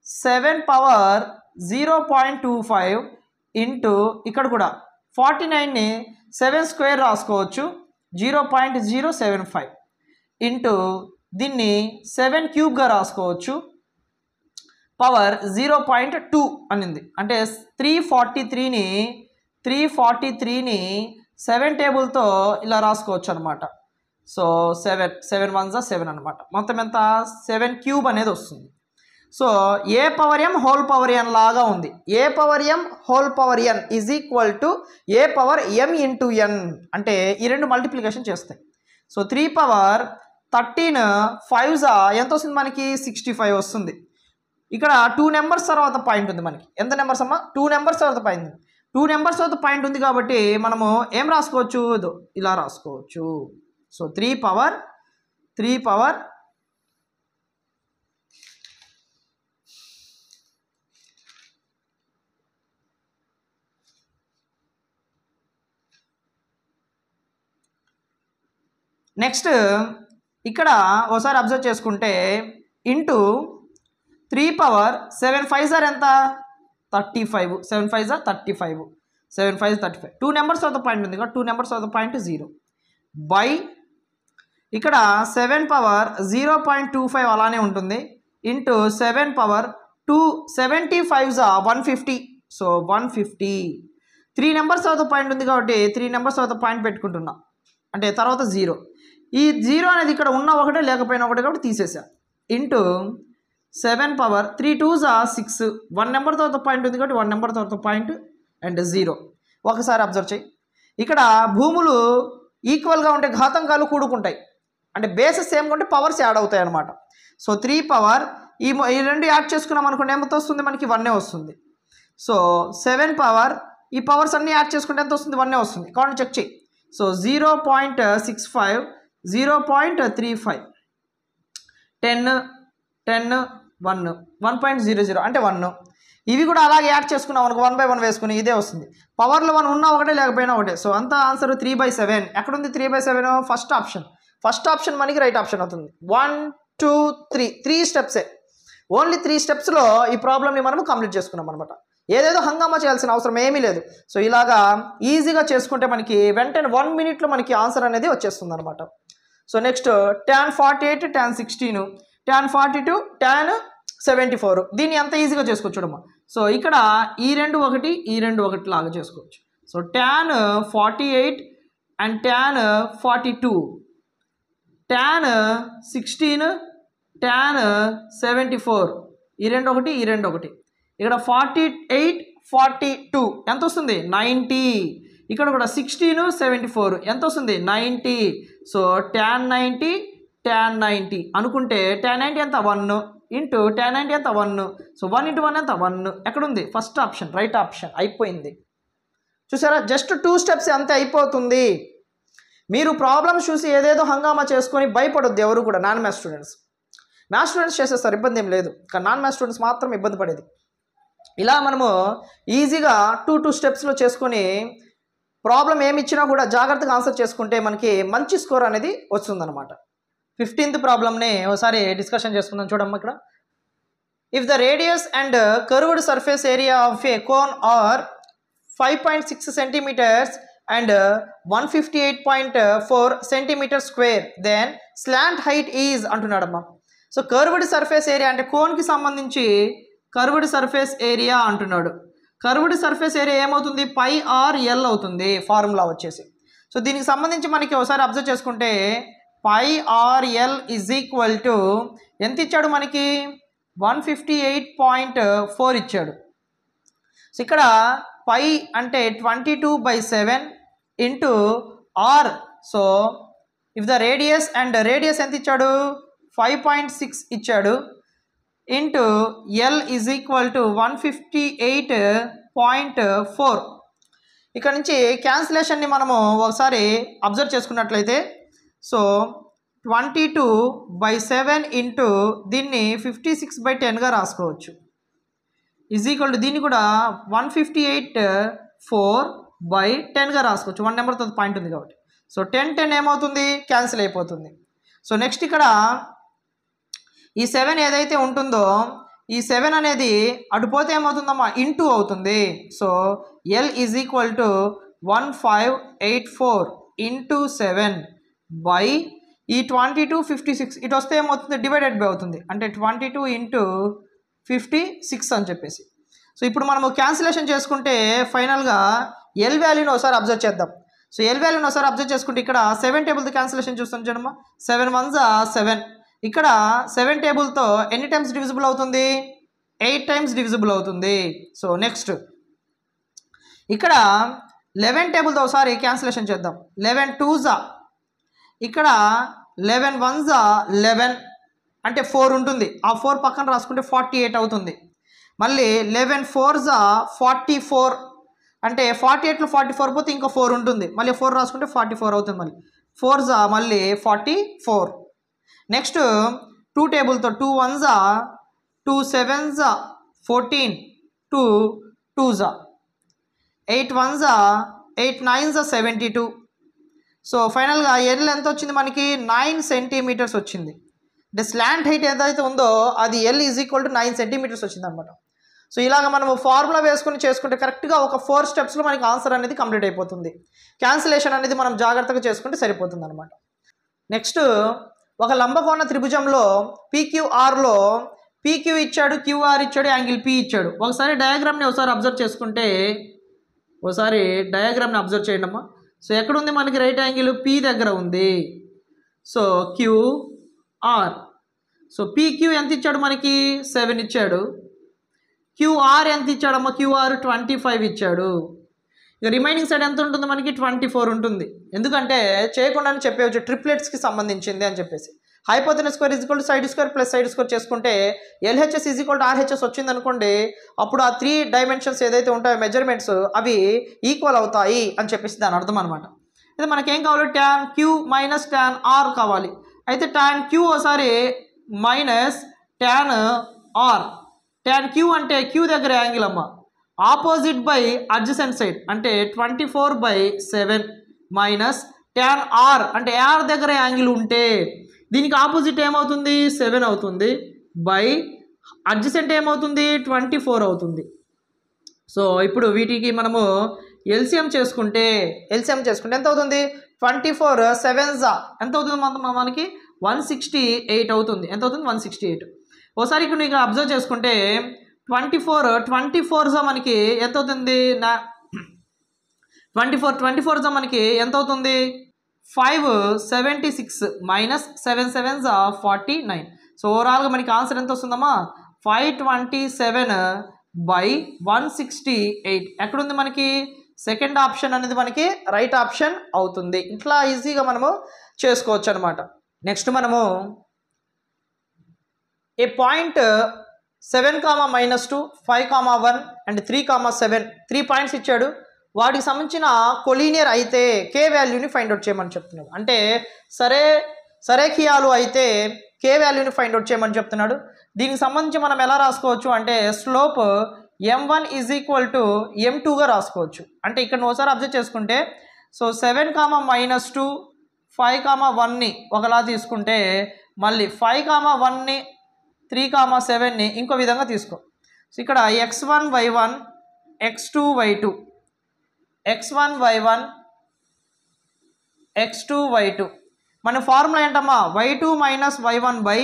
7 పవర్ 0.25 ఇంటూ ఇక్కడ కూడా 49ని 7 స్క్వేర్ రాసుకోవచ్చు, 0.075 ఇంటూ దీన్ని 7 క్యూబ్గా రాసుకోవచ్చు, పవర్ 0.2 అనింది. అంటే 343ని 7 టేబుల్తో ఇలా రాసుకోవచ్చు అనమాట. సో 7 1 7 అనమాట. మొత్తం ఎంత, 7 క్యూబ్ అనేది వస్తుంది. So a power m whole power n లాగా ఉంది. A power m whole power n is equal to a power m into n. అంటే ఈ రెండు మల్టిప్లికేషన్ చేస్తాయి. సో 3/13 5 ఎంత వస్తుంది మనకి, 65 వస్తుంది. ఇక్కడ 2 నెంబర్స్ తర్వాత పాయింట్ ఉంది మనకి. ఎంత నెంబర్స్ అమ్మా, 2 నెంబర్స్ తర్వాత పాయింట్ ఉంది. 2 నెంబర్స్ తర్వాత పాయింట్ ఉంది కాబట్టి మనము ఏం రాసుకోవచ్చు, ఇలా రాసుకోవచ్చు. సో 3 పవర్ నెక్స్ట్ ఇక్కడ ఒకసారి అబ్జర్వ్ చేసుకుంటే ఇంటూ 3/7 5 ఎంత, 35. 7 5 35, 7 5 35. 2 నెంబర్స్ తర్వాత పాయింట్ ఉంది, 2 నెంబర్స్ తర్వాత పాయింట్ 0 బై ఇక్కడ 7 పవర్ 0.25 అలానే ఉంటుంది ఇంటూ 7 పవర్ 275 150. సో 150. 3 నెంబర్స్ తర్వాత పాయింట్ ఉంది కాబట్టి 3 నెంబర్స్ తర్వాత పాయింట్ పెట్టుకుంటున్నా, అంటే తర్వాత 0. ఈ 0 అనేది ఇక్కడ ఉన్న ఒకటే లేకపోయినా ఒకటే కాబట్టి తీసేసా. ఇంటూ 7 పవర్ 3 2s 6, 1 నెంబర్ తర్వాత పాయింట్ ఉంది కాబట్టి 1 నెంబర్ తర్వాత పాయింట్ అండ్ 0. ఒకసారి అబ్జర్వ్ చేయి, ఇక్కడ భూములు ఈక్వల్గా ఉంటే ఘాతాంకాలు కూడుకుంటాయి, అంటే బేసెస్ సేమ్గా ఉంటే పవర్స్ యాడ్ అవుతాయి అన్నమాట. సో 3 పవర్ ఈ రెండు యాడ్ చేసుకున్నాం అనుకోండి ఎంత వస్తుంది మనకి 1 వస్తుంది. సో 7 పవర్ ఈ పవర్స్ అన్నీ యాడ్ చేసుకుంటే ఎంత వస్తుంది 1 వస్తుంది. కాబట్టి చెక్ చేయి. సో 0.65 0.35 10 10 1 1.00 అంటే 1. ఇవి కూడా అలాగే యాడ్ చేసుకున్నాం మనకు 1/1 వేసుకుని ఇదే వస్తుంది. పవర్లో 1 ఉన్నా ఒకటే లేకపోయినా ఒకటే. సో అంతా ఆన్సర్ 3/7. ఎక్కడుంది 3/7? ఫస్ట్ ఆప్షన్ మనకి రైట్ ఆప్షన్ అవుతుంది. 1 2 3 స్టెప్సే, ఓన్లీ 3 స్టెప్స్లో ఈ ప్రాబ్లమ్ని మనం కంప్లీట్ చేసుకున్నాం అనమాట. ఏదేదో హంగామా చేయాల్సిన అవసరం ఏమీ లేదు. సో ఇలాగా ఈజీగా చేసుకుంటే మనకి వెంటనే 1 మినిట్లో మనకి ఆన్సర్ అనేది వచ్చేస్తుంది అనమాట. So next tan 48 tan 16 tan 42 tan 74 దీన్ని ఎంత ఈజీగా చేసుకోవచ్చు చూడమ్మా. సో ఇక్కడ ఈ రెండు ఒకటి లాగా చేసుకోవచ్చు. So tan 48 and tan 42 tan 16 tan 74 ఈ రెండు ఒకటి. ఇక్కడ 48 42 ఎంత వస్తుంది 90. ఇక్కడ కూడా 16 74 ఎంత వస్తుంది 90. సో tan 90 అనుకుంటే tan 90 ఎంత 1 ఇంటూ tan 90 ఎంత 1. సో 1 × 1 ఎంత 1. ఎక్కడుంది ఫస్ట్ ఆప్షన్ రైట్ ఆప్షన్. అయిపోయింది చూసారా, జస్ట్ 2 స్టెప్స్ అంతే అయిపోతుంది. మీరు ప్రాబ్లమ్స్ చూసి ఏదేదో హంగామా చేసుకొని భయపడొద్దు ఎవరు కూడా. మ్యాథ్స్ స్టూడెంట్స్ చేసేస్తారు, ఇబ్బంది ఏం లేదు. కానీ మ్యాథ్స్ స్టూడెంట్స్ మాత్రం ఇబ్బంది పడేది. ఇలా మనము ఈజీగా 2 స్టెప్స్లో చేసుకొని ప్రాబ్లం ఏమి ఇచ్చినా కూడా జాగ్రత్తగా ఆన్సర్ చేసుకుంటే మనకి మంచి స్కోర్ అనేది వస్తుందన్నమాట. 15th ప్రాబ్లమ్ని ఒకసారి డిస్కషన్ చేసుకుందాం చూడమ్మా. ఇక్కడ if the radius and curved surface area of a cone are 5.6 centimetres and 158.4 centimetre square then slant height is అంటున్నాడమ్మా. సో కర్వ్డ్ సర్ఫేస్ ఏరియా అంటే కోన్కి సంబంధించి కర్వ్డ్ సర్ఫేస్ ఏరియా అంటున్నాడు. కర్వ్డ్ సర్ఫేస్ ఏరియా ఏమవుతుంది πr/l అవుతుంది ఫార్ములా వచ్చేసి. So దీనికి సంబంధించి మనకి ఒకసారి అబ్జర్వ్ చేసుకుంటే πr/l ఎంత ఇచ్చాడు మనకి 158.4 ఇచ్చాడు. సో ఇక్కడ π అంటే 22/7 into r. So if the radius and radius ఎంత ఇచ్చాడు 5.6 ఇచ్చాడు into L is equal to 158.4. ఇక్కడ నుంచి క్యాన్సిలేషన్ని మనము ఒకసారి అబ్జర్వ్ చేసుకున్నట్లయితే సో 22/7 ఇంటూ దీన్ని 56/10గా రాసుకోవచ్చు. ఈజ్ ఈక్వల్ టు దీన్ని కూడా 158/4/10గా రాసుకోవచ్చు. 1 నెంబర్తో పాయింట్ ఉంది కాబట్టి. సో 10 ఏమవుతుంది క్యాన్సిల్ అయిపోతుంది. సో నెక్స్ట్ ఇక్కడ ఈ 7 ఏదైతే ఉంటుందో ఈ 7 అనేది అటుపోతే ఏమవుతుందమ్మా ఇంటూ అవుతుంది. So L is equal to 1584 into 7 by ఈ 22 56 ఇటు వస్తే ఏమవుతుంది డివైడెడ్ బై అవుతుంది, అంటే 22 ఇంటూ 56 అని చెప్పేసి. సో ఇప్పుడు మనము క్యాన్సిలేషన్ చేసుకుంటే ఫైనల్గా ఎల్ వాల్యూని ఒకసారి అబ్జర్వ్ చేద్దాం. సో ఎల్ వాల్యూని ఒకసారి అబ్జర్వ్ చేసుకుంటే ఇక్కడ 7 టేబుల్తో క్యాన్సిలేషన్ చూస్తాం చూడమ్మా. 7 1s 7. ఇక్కడ 7 టేబుల్తో ఎన్ని టైమ్స్ డివిజిబుల్ అవుతుంది 8 టైమ్స్ డివిజిబుల్ అవుతుంది. సో నెక్స్ట్ ఇక్కడ 11 టేబుల్తో ఒకసారి క్యాన్సిలేషన్ చేద్దాం. 11 2s ఇక్కడ 11 1s 11 అంటే 4 ఉంటుంది. ఆ 4 పక్కన రాసుకుంటే 48 అవుతుంది. మళ్ళీ 11 4s 44 అంటే 48లో 44 పోతే ఇంకా 4 ఉంటుంది. మళ్ళీ 4 రాసుకుంటే 44 అవుతుంది. మళ్ళీ 4s మళ్ళీ 44. Next 2 టేబుల్తో 2 1s 2 7s 14 2 2s 8 1s 8 9s 72. So ఫైనల్గా ఎల్ ఎంత వచ్చింది మనకి 9 సెంటీమీటర్స్ వచ్చింది. అంటే స్లాంట్ హైట్ ఏదైతే ఉందో అది L is equal to 9 centimetres వచ్చింది అనమాట. సో ఇలాగ మనము ఫార్ములా వేసుకుని చేసుకుంటే కరెక్ట్గా ఒక 4 స్టెప్స్లో మనకి ఆన్సర్ అనేది కంప్లీట్ అయిపోతుంది. క్యాన్సిలేషన్ అనేది మనం జాగ్రత్తగా చేసుకుంటే సరిపోతుంది అనమాట. నెక్స్ట్ ఒక లంబకోణ త్రిభుజంలో పీక్యూఆర్లో పీక్యూ ఇచ్చాడు, క్యూఆర్ ఇచ్చాడు, యాంగిల్ పి ఇచ్చాడు. ఒకసారి డయాగ్రామ్ని ఒకసారి అబ్జర్వ్ చేసుకుంటే ఒకసారి డయాగ్రామ్ని అబ్జర్వ్ చేయండి అమ్మా. సో ఎక్కడుంది మనకి రైట్ యాంగిల్ పి దగ్గర ఉంది. So QR. సో పీక్యూ ఎంత ఇచ్చాడు మనకి 7 ఇచ్చాడు. క్యూఆర్ ఎంత ఇచ్చాడమ్మా? క్యూఆర్ 25 ఇచ్చాడు. ఇక రిమైనింగ్ సైడ్ ఎంత ఉంటుంది మనకి? 24 ఉంటుంది. ఎందుకంటే చేయకుండానే చెప్పేవచ్చు ట్రిప్లెట్స్కి సంబంధించింది అని చెప్పేసి. Hypotenuse square is equal to side square plus side square చేసుకుంటే LHS is equal to RHS వచ్చింది అనుకోండి, అప్పుడు ఆ 3 డైమెన్షన్స్ ఏదైతే ఉంటాయో మెజర్మెంట్స్ అవి ఈక్వల్ అవుతాయి అని చెప్పేసి దాని అర్థం అనమాట. అయితే మనకేం కావాలి? tan Q minus tan R కావాలి. అయితే tan క్యూ ఒకసారి minus tan R. tan Q అంటే క్యూ దగ్గర యాంగిల్ అమ్మ, ఆపోజిట్ బై అడ్జసెంట్ సైడ్ అంటే 24/7 మైనస్ tan ఆర్ అంటే ఆర్ దగ్గర యాంగిల్ ఉంటే దీనికి ఆపోజిట్ ఏమవుతుంది? 7 అవుతుంది. బై అడ్జసెంట్ ఏమవుతుంది? 24 అవుతుంది. సో ఇప్పుడు వీటికి మనము ఎల్సిఎం చేసుకుంటే ఎంత అవుతుంది? 24 7s ఎంత అవుతుంది మనకి? 168 అవుతుంది. ఎంత అవుతుంది? 168. ఒకసారి ఇక్కడ నీకు అబ్జర్వ్ చేసుకుంటే 24 మనకి ఎంత అవుతుంది? 24 మనకి ఎంత అవుతుంది? 576 మైనస్ 7 7s 49. సో ఓవరాల్గా మనకి ఆన్సర్ ఎంత వస్తుందమ్మా? 527/168. ఎక్కడుంది మనకి? సెకండ్ ఆప్షన్ అనేది మనకి రైట్ ఆప్షన్ అవుతుంది. ఇట్లా ఈజీగా మనము చేసుకోవచ్చు అనమాట. నెక్స్ట్ మనము ఏ పాయింట్ 7, -2, 5, 1 అండ్ 3, 7 3 పాయింట్స్ ఇచ్చాడు. వాటికి సంబంధించిన కొలీనియర్ అయితే కే వాల్యూని ఫైండ్ అవుట్ చేయమని చెప్తున్నాడు. అంటే సరేఖియాలు అయితే కే వాల్యూని ఫైండ్ అవుట్ చేయమని చెప్తున్నాడు. దీనికి సంబంధించి మనం ఎలా రాసుకోవచ్చు అంటే slope m1 is equal to m2గా రాసుకోవచ్చు. అంటే ఇక్కడ ఒకసారి అబ్జర్వ్ చేసుకుంటే సో 7, -2 5, 1ని ఒకలా తీసుకుంటే మళ్ళీ 5, 1ని 3, 7ని ఇంకో విధంగా తీసుకో. సో ఇక్కడ x1 y1 x2 y2 x1 y1 x2 y2 మన ఫార్ములా ఏంటమ్మా? y2 minus y1 by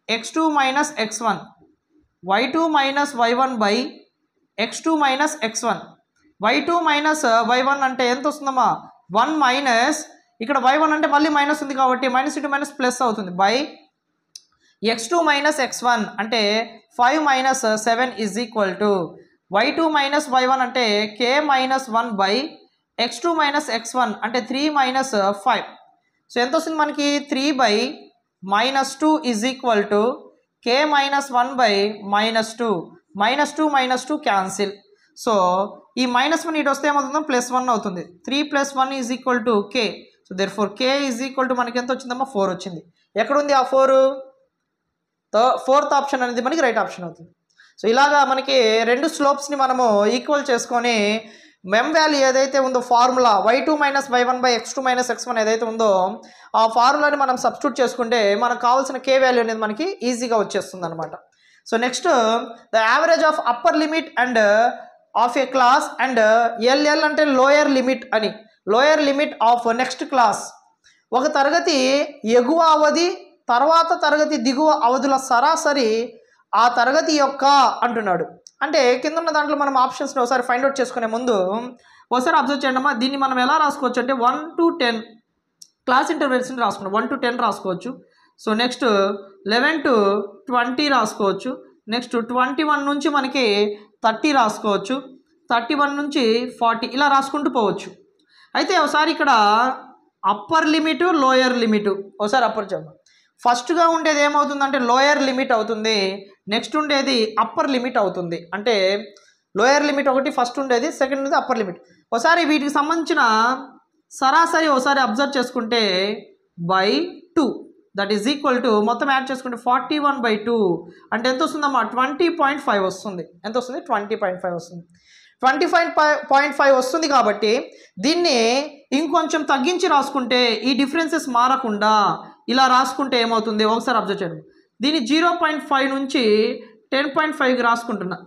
x2 minus x1 y2 minus y1 by x2 minus x1. y2 minus y1 అంటే ఎంత వస్తుందమ్మా? 1 మైనస్ ఇక్కడ y1 అంటే మళ్ళీ మైనస్ ఉంది కాబట్టి మైనస్ ఇంటూ మైనస్ ప్లస్ అవుతుంది బై x2 మైనస్ x1 అంటే 5 minus 7 is equal to y2 minus y1 అంటే k minus 1 by x2 minus x1 అంటే 3 మైనస్ 5. సో ఎంత వస్తుంది మనకి? 3/-2 is equal to k minus 1/-2 -2 cancel. So ఈ -1 ఇటు వస్తే ఏమవుతుందో +1 అవుతుంది. 3 + 1 is equal to k. So therefore k is equal to మనకి ఎంత వచ్చిందమ్మా? 4 వచ్చింది. ఎక్కడుంది ఆ 4? ఫోర్త్ ఆప్షన్ అనేది మనకి రైట్ ఆప్షన్ అవుతుంది. సో ఇలాగా మనకి రెండు స్లోప్స్ని మనము ఈక్వల్ చేసుకొని మెమ్ వాల్యూ ఏదైతే ఉందో formula y2 minus y1 by x2 minus x1 ఏదైతే ఉందో ఆ ఫార్ములాని మనం సబ్స్టిట్యూట్ చేసుకుంటే మనకు కావాల్సిన కే వాల్యూ అనేది మనకి ఈజీగా వచ్చేస్తుంది అనమాట. So next the average of upper limit and of A class and LL అంటే లోయర్ లిమిట్ అని, lower limit of next class. ఒక తరగతి ఎగువ అవధి తర్వాత తరగతి దిగువ అవధుల సరాసరి ఆ తరగతి యొక్క అంటున్నాడు. అంటే కింద ఉన్న దాంట్లో మనం ఆప్షన్స్ని ఒకసారి ఫైండ్ అవుట్ చేసుకునే ముందు ఒకసారి అబ్జర్వ్ చేయండి అమ్మా. దీన్ని మనం ఎలా రాసుకోవచ్చు అంటే 1 to 10 క్లాస్ ఇంటర్వెల్స్ని రాసుకున్నాం. 1 to 10 రాసుకోవచ్చు. సో నెక్స్ట్ 11 to 20 రాసుకోవచ్చు. నెక్స్ట్ 21 నుంచి మనకి 30 రాసుకోవచ్చు. 31 నుంచి 40 ఇలా రాసుకుంటూ పోవచ్చు. అయితే ఒకసారి ఇక్కడ అప్పర్ లిమిట్ లోయర్ లిమిట్ ఒకసారి అప్పర్ చెప్పండి. ఫస్ట్గా ఉండేది ఏమవుతుందంటే లోయర్ లిమిట్ అవుతుంది. నెక్స్ట్ ఉండేది అప్పర్ లిమిట్ అవుతుంది. అంటే లోయర్ లిమిట్ ఒకటి ఫస్ట్ ఉండేది, సెకండ్ ఉండేది అప్పర్ లిమిట్. ఒకసారి వీటికి సంబంధించిన సరాసరి ఒకసారి అబ్జర్వ్ చేసుకుంటే /2 దట్ ఈజ్ ఈక్వల్ టు మొత్తం యాడ్ చేసుకుంటే 41/2 అంటే ఎంత వస్తుందమ్మా? 20.5 వస్తుంది. ఎంత వస్తుంది? 20.5 వస్తుంది. 20.5 వస్తుంది కాబట్టి దీన్ని ఇంకొంచెం తగ్గించి రాసుకుంటే ఈ డిఫరెన్సెస్ మారకుండా ఇలా రాసుకుంటే ఏమవుతుంది ఒకసారి అబ్జర్వ్ చేయండి. దీన్ని 0.5 నుంచి 10.5కి రాసుకుంటున్నా,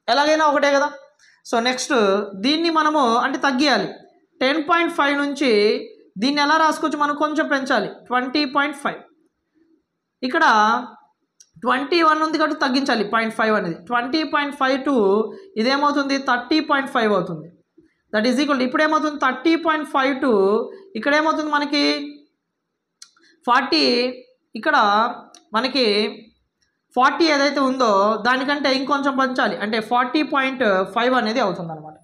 ఎలాగైనా ఒకటే కదా. సో నెక్స్ట్ దీన్ని మనము అంటే తగ్గియాలి. 10.5 నుంచి దీన్ని ఎలా రాసుకోవచ్చు మనం? కొంచెం పెంచాలి 20.5. ఇక్కడ 21 ఉంది కాబట్టి తగ్గించాలి 0.5 అనేది. 20.5 టు ఇదేమవుతుంది? 30.5 అవుతుంది. దట్ ఈజ్ ఈక్వల్ ఇప్పుడు ఏమవుతుంది? 30.5 టు ఇక్కడ ఏమవుతుంది మనకి 40 ఇక్కడ మనకి 40 ఏదైతే ఉందో దానికంటే ఇంకొంచెం పెంచాలి, అంటే 40.5 అనేది అవుతుంది అనమాట.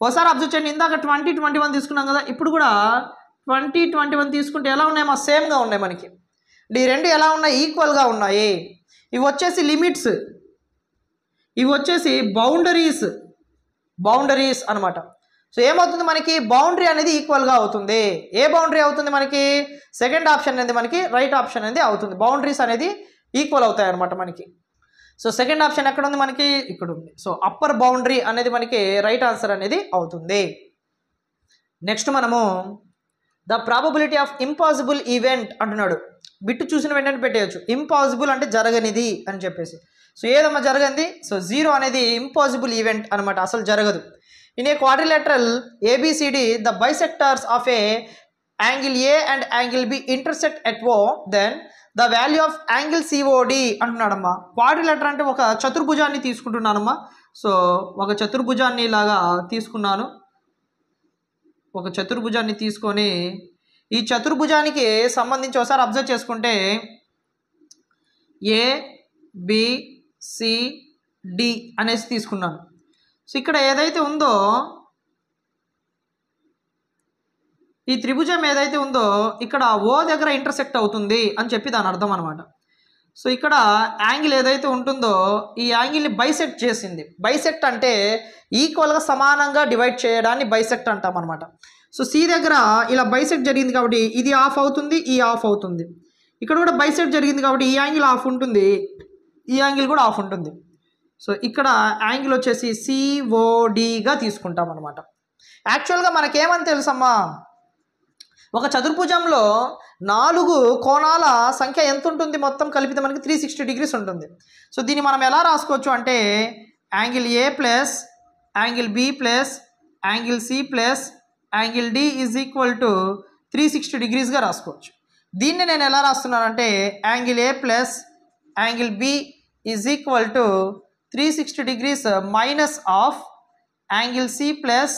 ఒకసారి అబ్జర్వ్ చేయండి, ఇందాక 20, 21 తీసుకున్నాం కదా, ఇప్పుడు కూడా 20, 21 తీసుకుంటే ఎలా ఉన్నాయి? మా సేమ్గా ఉన్నాయి మనకి. ఈ రెండు ఎలా ఉన్నాయి? ఈక్వల్గా ఉన్నాయి. ఇవి వచ్చేసి లిమిట్స్, ఇవి వచ్చేసి బౌండరీస్ అనమాట. సో ఏమవుతుంది మనకి? బౌండరీ అనేది ఈక్వల్గా అవుతుంది. ఏ బౌండరీ అవుతుంది మనకి? సెకండ్ ఆప్షన్ అనేది మనకి రైట్ ఆప్షన్ అనేది అవుతుంది. బౌండరీస్ అనేది ఈక్వల్ అవుతాయి అనమాట మనకి. సో సెకండ్ ఆప్షన్ ఎక్కడ ఉంది మనకి? ఇక్కడ ఉంది. సో అప్పర్ బౌండరీ అనేది మనకి రైట్ ఆన్సర్ అనేది అవుతుంది. నెక్స్ట్ మనము the probability of impossible event అంటున్నాడు. బిట్టు చూసిన వెంటనే పెట్టేయచ్చు. ఇంపాసిబుల్ అంటే జరగనిది అని చెప్పేసి. సో ఏదమ్మా జరగంది? సో 0 అనేది ఇంపాసిబుల్ ఈవెంట్ అనమాట, అసలు జరగదు. In a quadrilateral ABCD the bisectors of a angle A and angle B intersect at O, then the value of angle COD అంటున్నాడమ్మా. క్వాడ్రిలేటర్ అంటే ఒక చతుర్భుజాన్ని తీసుకుంటున్నానమ్మా. సో ఒక చతుర్భుజాన్ని ఇలాగా తీసుకున్నాను. ఒక చతుర్భుజాన్ని తీసుకొని ఈ చతుర్భుజానికి సంబంధించి ఒకసారి అబ్జర్వ్ చేసుకుంటే ABCD అనేసి తీసుకున్నాను. సో ఇక్కడ ఏదైతే ఉందో ఈ త్రిభుజం ఏదైతే ఉందో ఇక్కడ O దగ్గర ఇంటర్సెక్ట్ అవుతుంది అని చెప్పి దాని అర్థం అనమాట. సో ఇక్కడ యాంగిల్ ఏదైతే ఉంటుందో ఈ యాంగిల్ని బైసెక్ట్ చేసింది. బైసెక్ట్ అంటే ఈక్వల్గా సమానంగా డివైడ్ చేయడాన్ని బైసెక్ట్ అంటాం అనమాట. సో C దగ్గర ఇలా బైసెక్ట్ జరిగింది కాబట్టి ఇది ఆఫ్ అవుతుంది, ఈ ఆఫ్ అవుతుంది. ఇక్కడ కూడా బైసెక్ట్ జరిగింది కాబట్టి ఈ యాంగిల్ ఆఫ్ ఉంటుంది, ఈ యాంగిల్ కూడా ఆఫ్ ఉంటుంది. సో ఇక్కడ యాంగిల్ వచ్చేసి CODగా తీసుకుంటాం అనమాట. యాక్చువల్గా మనకేమని తెలుసమ్మా? ఒక చతుర్భుజంలో 4 కోణాల సంఖ్య ఎంత ఉంటుంది? మొత్తం కలిపితే మనకి 360 degrees ఉంటుంది. సో దీన్ని మనం ఎలా రాసుకోవచ్చు అంటే angle A plus angle B plus angle C plus angle D is equal to 360 degreesగా రాసుకోవచ్చు. దీన్ని నేను ఎలా రాస్తున్నానంటే angle A plus angle B is equal to 360 degrees minus of angle C plus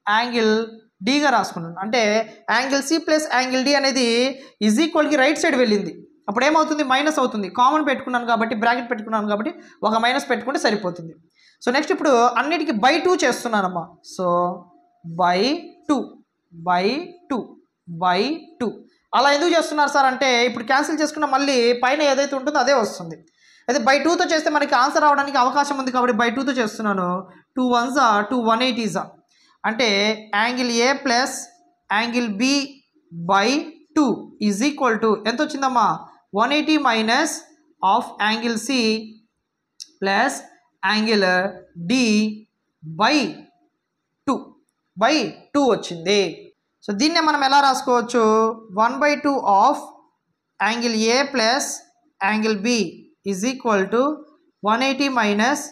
angle Dగా రాసుకున్నాను. అంటే angle C plus angle D అనేది ఈజ్ ఈక్వల్కి రైట్ సైడ్ వెళ్ళింది. అప్పుడు ఏమవుతుంది? మైనస్ అవుతుంది. కామన్ పెట్టుకున్నాను కాబట్టి, బ్రాకెట్ పెట్టుకున్నాను కాబట్టి ఒక మైనస్ పెట్టుకుంటే సరిపోతుంది. సో నెక్స్ట్ ఇప్పుడు అన్నిటికీ బై 2 చేస్తున్నానమ్మా. సో బై 2 అలా ఎందుకు చేస్తున్నారు సార్ అంటే ఇప్పుడు క్యాన్సిల్ చేసుకున్న మళ్ళీ పైన ఏదైతే ఉంటుందో అదే వస్తుంది. అయితే బై 2తో చేస్తే మనకి ఆన్సర్ రావడానికి అవకాశం ఉంది కాబట్టి బై 2తో చేస్తున్నాను. 2 1s 2 180s అంటే angle A plus angle B by 2 is equal to ఎంత వచ్చిందమ్మా? 180 minus of angle C plus angle D by 2 వచ్చింది. సో దీన్నే మనం ఎలా రాసుకోవచ్చు? 1/2 of angle A plus angle B is equal to 180 minus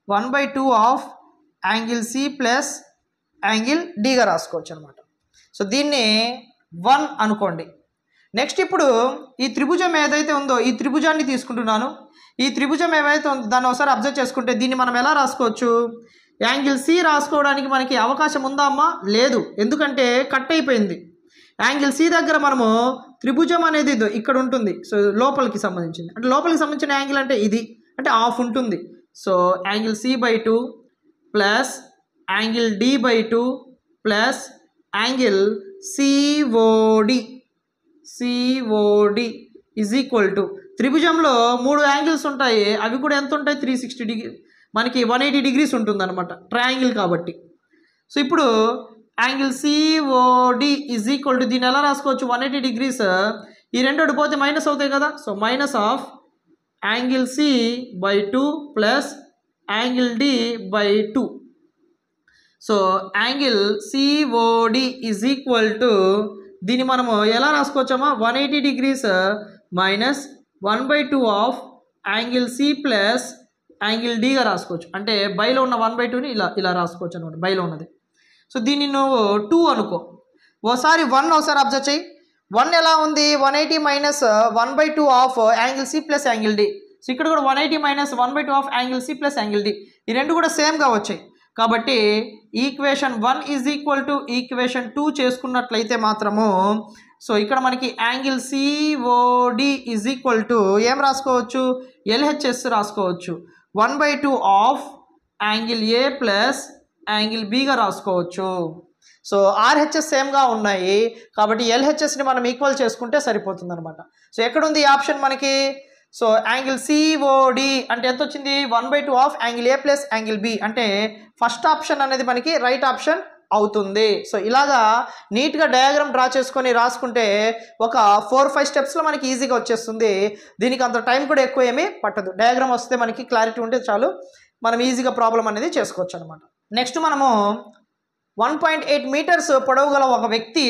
1/2 of angle C plus angle Dగా రాసుకోవచ్చు అనమాట. సో దీన్ని 1 అనుకోండి. నెక్స్ట్ ఇప్పుడు ఈ త్రిభుజం ఏదైతే ఉందో ఈ త్రిభుజాన్ని తీసుకుంటున్నాను. ఈ త్రిభుజం ఏవైతే ఉందో దాన్ని ఒకసారి అబ్జర్వ్ చేసుకుంటే దీన్ని మనం ఎలా రాసుకోవచ్చు? యాంగిల్ C రాసుకోవడానికి మనకి అవకాశం ఉందా అమ్మా? లేదు, ఎందుకంటే కట్ అయిపోయింది. యాంగిల్ C దగ్గర మనము త్రిభుజం అనేది ఇక్కడ ఉంటుంది. సో లోపలికి సంబంధించింది అంటే లోపలికి సంబంధించిన యాంగిల్ అంటే ఇది అంటే ఆఫ్ ఉంటుంది. So angle C/2 plus angle D/2 plus angle COD is equal to త్రిభుజంలో 3 యాంగిల్స్ ఉంటాయి. అవి కూడా ఎంత ఉంటాయి? 360 డిగ్రీ మనకి 180 degrees ఉంటుంది అనమాట, ట్రయాంగిల్ కాబట్టి. సో ఇప్పుడు angle COD is equal to దీన్ని ఎలా రాసుకోవచ్చు? 180 degrees ఈ రెండు పోతే మైనస్ అవుతాయి కదా. So minus of angle C/2 plus angle D/2. So angle COD is equal to దీన్ని మనము ఎలా రాసుకోవచ్చమ్మా? 180 degrees minus 1/2 of angle C plus angle Dగా రాసుకోవచ్చు. అంటే బైలో ఉన్న 1/2ని ఇలా రాసుకోవచ్చు అనమాట, బైలో ఉన్నది. సో దీన్ని నువ్వు 2 అనుకో. ఒకసారి 1 ఒకసారి అబ్జర్వ్ చేయి. 1 ఎలా ఉంది? 180 minus 1/2 of angle C plus angle D. So ఇక్కడ కూడా 180 minus 1/2 of angle C plus angle D. ఈ రెండు కూడా సేమ్గా వచ్చాయి కాబట్టి equation 1 is equal to equation 2 చేసుకున్నట్లయితే మాత్రము సో ఇక్కడ మనకి angle COD is equal to ఏం రాసుకోవచ్చు, ఎల్హెచ్ఎస్ రాసుకోవచ్చు. 1/2 of angle A plus angle బిగా రాసుకోవచ్చు. సో ఆర్హెచ్ఎస్ సేమ్గా ఉన్నాయి కాబట్టి ఎల్హెచ్ఎస్ని మనం ఈక్వల్ చేసుకుంటే సరిపోతుంది అనమాట. సో ఎక్కడుంది ఈ ఆప్షన్ మనకి, సో యాంగిల్ సిఓడి అంటే ఎంత వచ్చింది, 1/2 of angle A plus angle B అంటే ఫస్ట్ ఆప్షన్ అనేది మనకి రైట్ ఆప్షన్ అవుతుంది. సో ఇలాగా నీట్గా డయాగ్రామ్ డ్రా చేసుకొని రాసుకుంటే ఒక 4-5 స్టెప్స్లో మనకి ఈజీగా వచ్చేస్తుంది. దీనికి అంత టైం కూడా ఎక్కువ ఏమీ పట్టదు. డయాగ్రామ్ వస్తే మనకి క్లారిటీ ఉంటే చాలు, మనం ఈజీగా ప్రాబ్లం అనేది చేసుకోవచ్చు అనమాట. నెక్స్ట్ మనము 1.8 మీటర్స్ పొడవు గల ఒక వ్యక్తి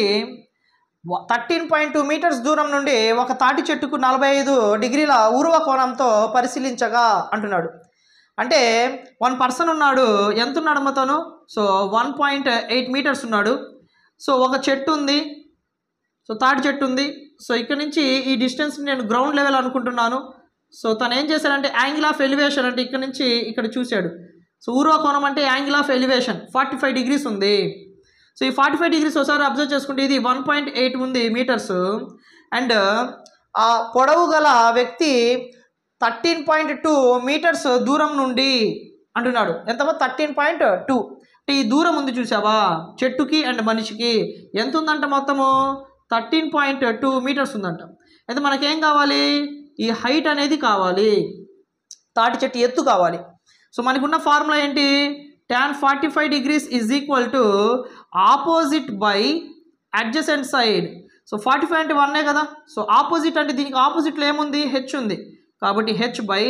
13.2 మీటర్స్ దూరం నుండి ఒక తాటి చెట్టుకు 45 డిగ్రీల ఊర్వ కోణంతో పరిశీలించగా అంటున్నాడు. అంటే 1 పర్సన్ ఉన్నాడు, ఎంత ఉన్నాడు తను, సో 1.8 మీటర్స్ ఉన్నాడు. సో ఒక చెట్టు ఉంది, సో తాటి చెట్టు ఉంది. సో ఇక్కడ నుంచి ఈ డిస్టెన్స్ నేను గ్రౌండ్ లెవెల్ అనుకుంటున్నాను. సో తను ఏం చేశాడంటే యాంగిల్ ఆఫ్ ఎలివేషన్ అంటే ఇక్కడ నుంచి ఇక్కడ చూశాడు. సో ఊర్వ కోణం అంటే యాంగిల్ ఆఫ్ ఎలివేషన్ 45 డిగ్రీస్ ఉంది. సో ఈ 45 డిగ్రీస్ ఒకసారి అబ్జర్వ్ చేసుకుంటే ఇది 1.8 ఉంది మీటర్స్. అండ్ ఆ పొడవు గల వ్యక్తి 13.2 మీటర్స్ దూరం నుండి అంటున్నాడు. ఎంతమో 13.2 ఈ దూరం ఉంది చూసావా, చెట్టుకి అండ్ మనిషికి ఎంత ఉందంట, మొత్తము 13.2 మీటర్స్ ఉందంట. అయితే మనకేం కావాలి, ఈ హైట్ అనేది కావాలి, తాటి చెట్టు ఎత్తు కావాలి. సో మనకున్న ఫార్ములా ఏంటి, tan 45 degrees is equal to opposite by adjacent side. So 45 అంటే 1 కదా. సో ఆపోజిట్ అంటే దీనికి ఆపోజిట్లో ఏముంది, హెచ్ ఉంది కాబట్టి హెచ్ బై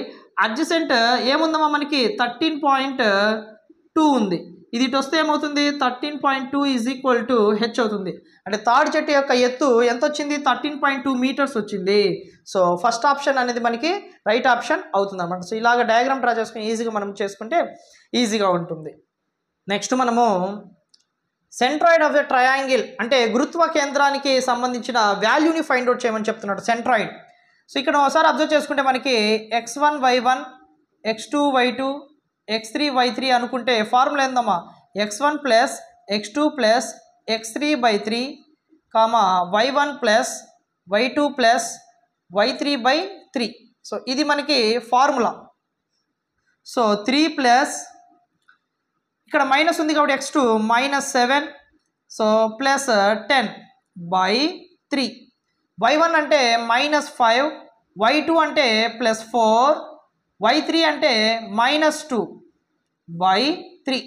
అడ్జసెంట్ ఏముందమ్మా మనకి 13.2 ఉంది. ఇది ఇటు వస్తే ఏమవుతుంది, 13.2 ఈజ్ ఈక్వల్ టు హెచ్ అవుతుంది. అంటే తాడి చెట్టు యొక్క ఎత్తు ఎంత వచ్చింది, 13.2 మీటర్స్ వచ్చింది. సో ఫస్ట్ ఆప్షన్ అనేది మనకి రైట్ ఆప్షన్ అవుతుంది అనమాట. సో ఇలాగ డయాగ్రామ్ డ్రా చేసుకుని ఈజీగా మనం చేసుకుంటే ఈజీగా ఉంటుంది. నెక్స్ట్ మనము సెంట్రాయిడ్ ఆఫ్ ద ట్రయాంగిల్ అంటే గురుత్వ కేంద్రానికి సంబంధించిన వాల్యూని ఫైండ్ అవుట్ చేయమని చెప్తున్నాడు, సెంట్రాయిడ్. సో ఇక్కడ ఒకసారి అబ్జర్వ్ చేసుకుంటే మనకి x1 y1 x2 y2 x3 y3 అనుకుంటే ఫార్ములా ఏందమ్మా, x1 plus x2 plus x3/3 y1 plus y2 plus y3/3. So ఇది మనకి ఫార్ములా. సో 3 ప్లస్ ఇక్కడ మైనస్ ఉంది కాబట్టి x2 -7 సో ప్లస్ 10/3. y1 అంటే -5, y2 అంటే +4, y3 అంటే -2/3.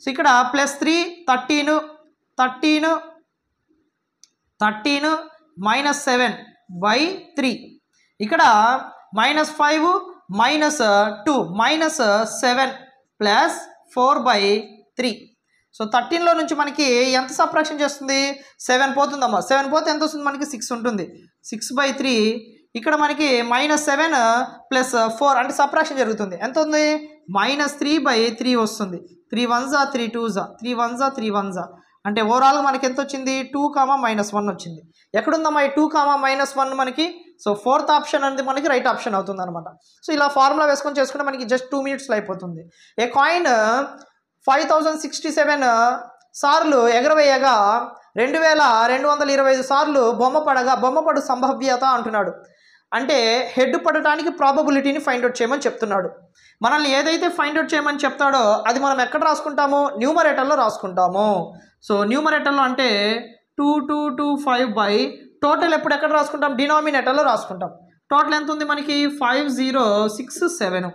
సో ఇక్కడ +3 13 -7/3. ఇక్కడ -5 -2 -7 +4/3. సో 13లో నుంచి మనకి ఎంత సబ్ట్రాక్షన్ చేస్తుంది, 7 పోతుందమ్మా. 7 పోతే ఎంత వస్తుంది మనకి, 6 ఉంటుంది. 6/3. ఇక్కడ మనకి -7 + 4 అంటే సబ్ట్రాక్షన్ జరుగుతుంది. ఎంత ఉంది, -3/3 వస్తుంది. 3 1s 3 2s 3 1s 3 1s అంటే ఓవరాల్గా మనకి ఎంత వచ్చింది, 2, -1 వచ్చింది. ఎక్కడుందమ్మా ఈ 2, -1 మనకి. సో ఫోర్త్ ఆప్షన్ అనేది మనకి రైట్ ఆప్షన్ అవుతుంది అనమాట. సో ఇలా ఫార్ములా వేసుకొని చేసుకుంటే మనకి జస్ట్ 2 మినిట్స్లో అయిపోతుంది. ఏ కాయిన్ 5067 సార్లు ఎగరవేయగా 2225 సార్లు బొమ్మపడు సంభావ్యత అంటున్నాడు. అంటే హెడ్ పడటానికి ప్రాబబిలిటీని ఫైండ్ అవుట్ చేయమని చెప్తున్నాడు. మనల్ని ఏదైతే ఫైండ్ అవుట్ చేయమని చెప్తాడో అది మనం ఎక్కడ రాసుకుంటాము, న్యూమరేటర్లో రాసుకుంటాము. సో న్యూమరేటర్లో అంటే 2225 టోటల్ ఎప్పుడు ఎక్కడ రాసుకుంటాం, డినామినేటర్లో రాసుకుంటాం. టోటల్ ఎంత ఉంది మనకి 5067.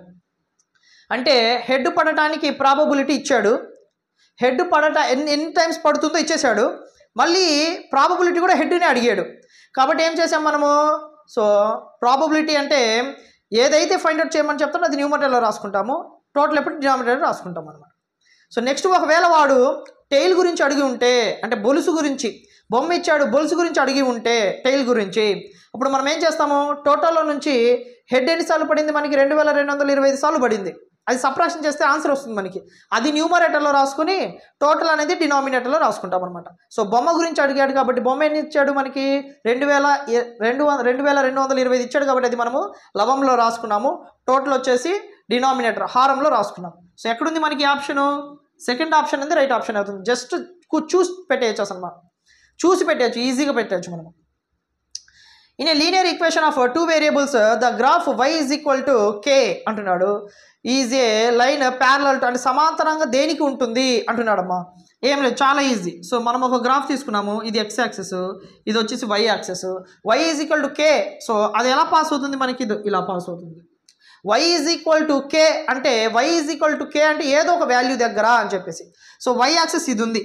అంటే హెడ్ పడటానికి ప్రాబబిలిటీ ఇచ్చాడు, హెడ్ ఎన్ని టైమ్స్ పడుతుందో ఇచ్చేసాడు, మళ్ళీ ప్రాబబిలిటీ కూడా హెడ్ని అడిగాడు. కాబట్టి ఏం చేసాం మనము, సో ప్రాబబిలిటీ అంటే ఏదైతే ఫైండ్ అవుట్ చేయమని చెప్తాడో అది న్యూమరేటర్లో రాసుకుంటాము, టోటల్ ఎప్పుడు డినామినేటర్ రాసుకుంటాం అనమాట. సో నెక్స్ట్ ఒకవేళ వాడు టెయిల్ గురించి అడిగి ఉంటే, అంటే బొలుసు గురించి బొమ్మ ఇచ్చాడు, బొలుసు గురించి అడిగి ఉంటే టెయిల్ గురించి, అప్పుడు మనం ఏం చేస్తాము, టోటల్లో నుంచి హెడ్ ఎన్నిసార్లు పడింది మనకి, 2225 సార్లు పడింది. అది సబ్ట్రాక్షన్ చేస్తే ఆన్సర్ వస్తుంది మనకి. అది న్యూమరేటర్లో రాసుకుని టోటల్ అనేది డినామినేటర్లో రాసుకుంటాం అనమాట. సో బొమ్మ గురించి అడిగాడు కాబట్టి బొమ్మ ఎన్ని ఇచ్చాడు మనకి, 2225 ఇచ్చాడు కాబట్టి అది మనము లవంలో రాసుకున్నాము. టోటల్ వచ్చేసి డినామినేటర్ హారంలో రాసుకున్నాం. సో ఎక్కడుంది మనకి ఆప్షను, సెకండ్ ఆప్షన్ అనేది రైట్ ఆప్షన్ అవుతుంది. జస్ట్ చూసి పెట్టేయచ్చు అన్నమాట. చూసి పెట్టచ్చు, ఈజీగా పెట్టచ్చు మనము. In a linear equation of 2 variables the graph y is equal to k అంటున్నాడు. Is a line parallel to, అంటే సమాంతరంగా దేనికి ఉంటుంది అంటున్నాడమ్మా. ఏం లేదు, చాలా ఈజీ. సో మనం ఒక గ్రాఫ్ తీసుకున్నాము, ఇది x యాక్సెస్, ఇది వచ్చేసి y access. y is equal to k. So అది ఎలా పాస్ అవుతుంది మనకి, ఇది ఇలా పాస్ అవుతుంది. y is equal to k అంటే y is equal to k అంటే ఏదో ఒక వాల్యూ దగ్గర అని చెప్పేసి. సో y యాక్సెస్ ఇది ఉంది,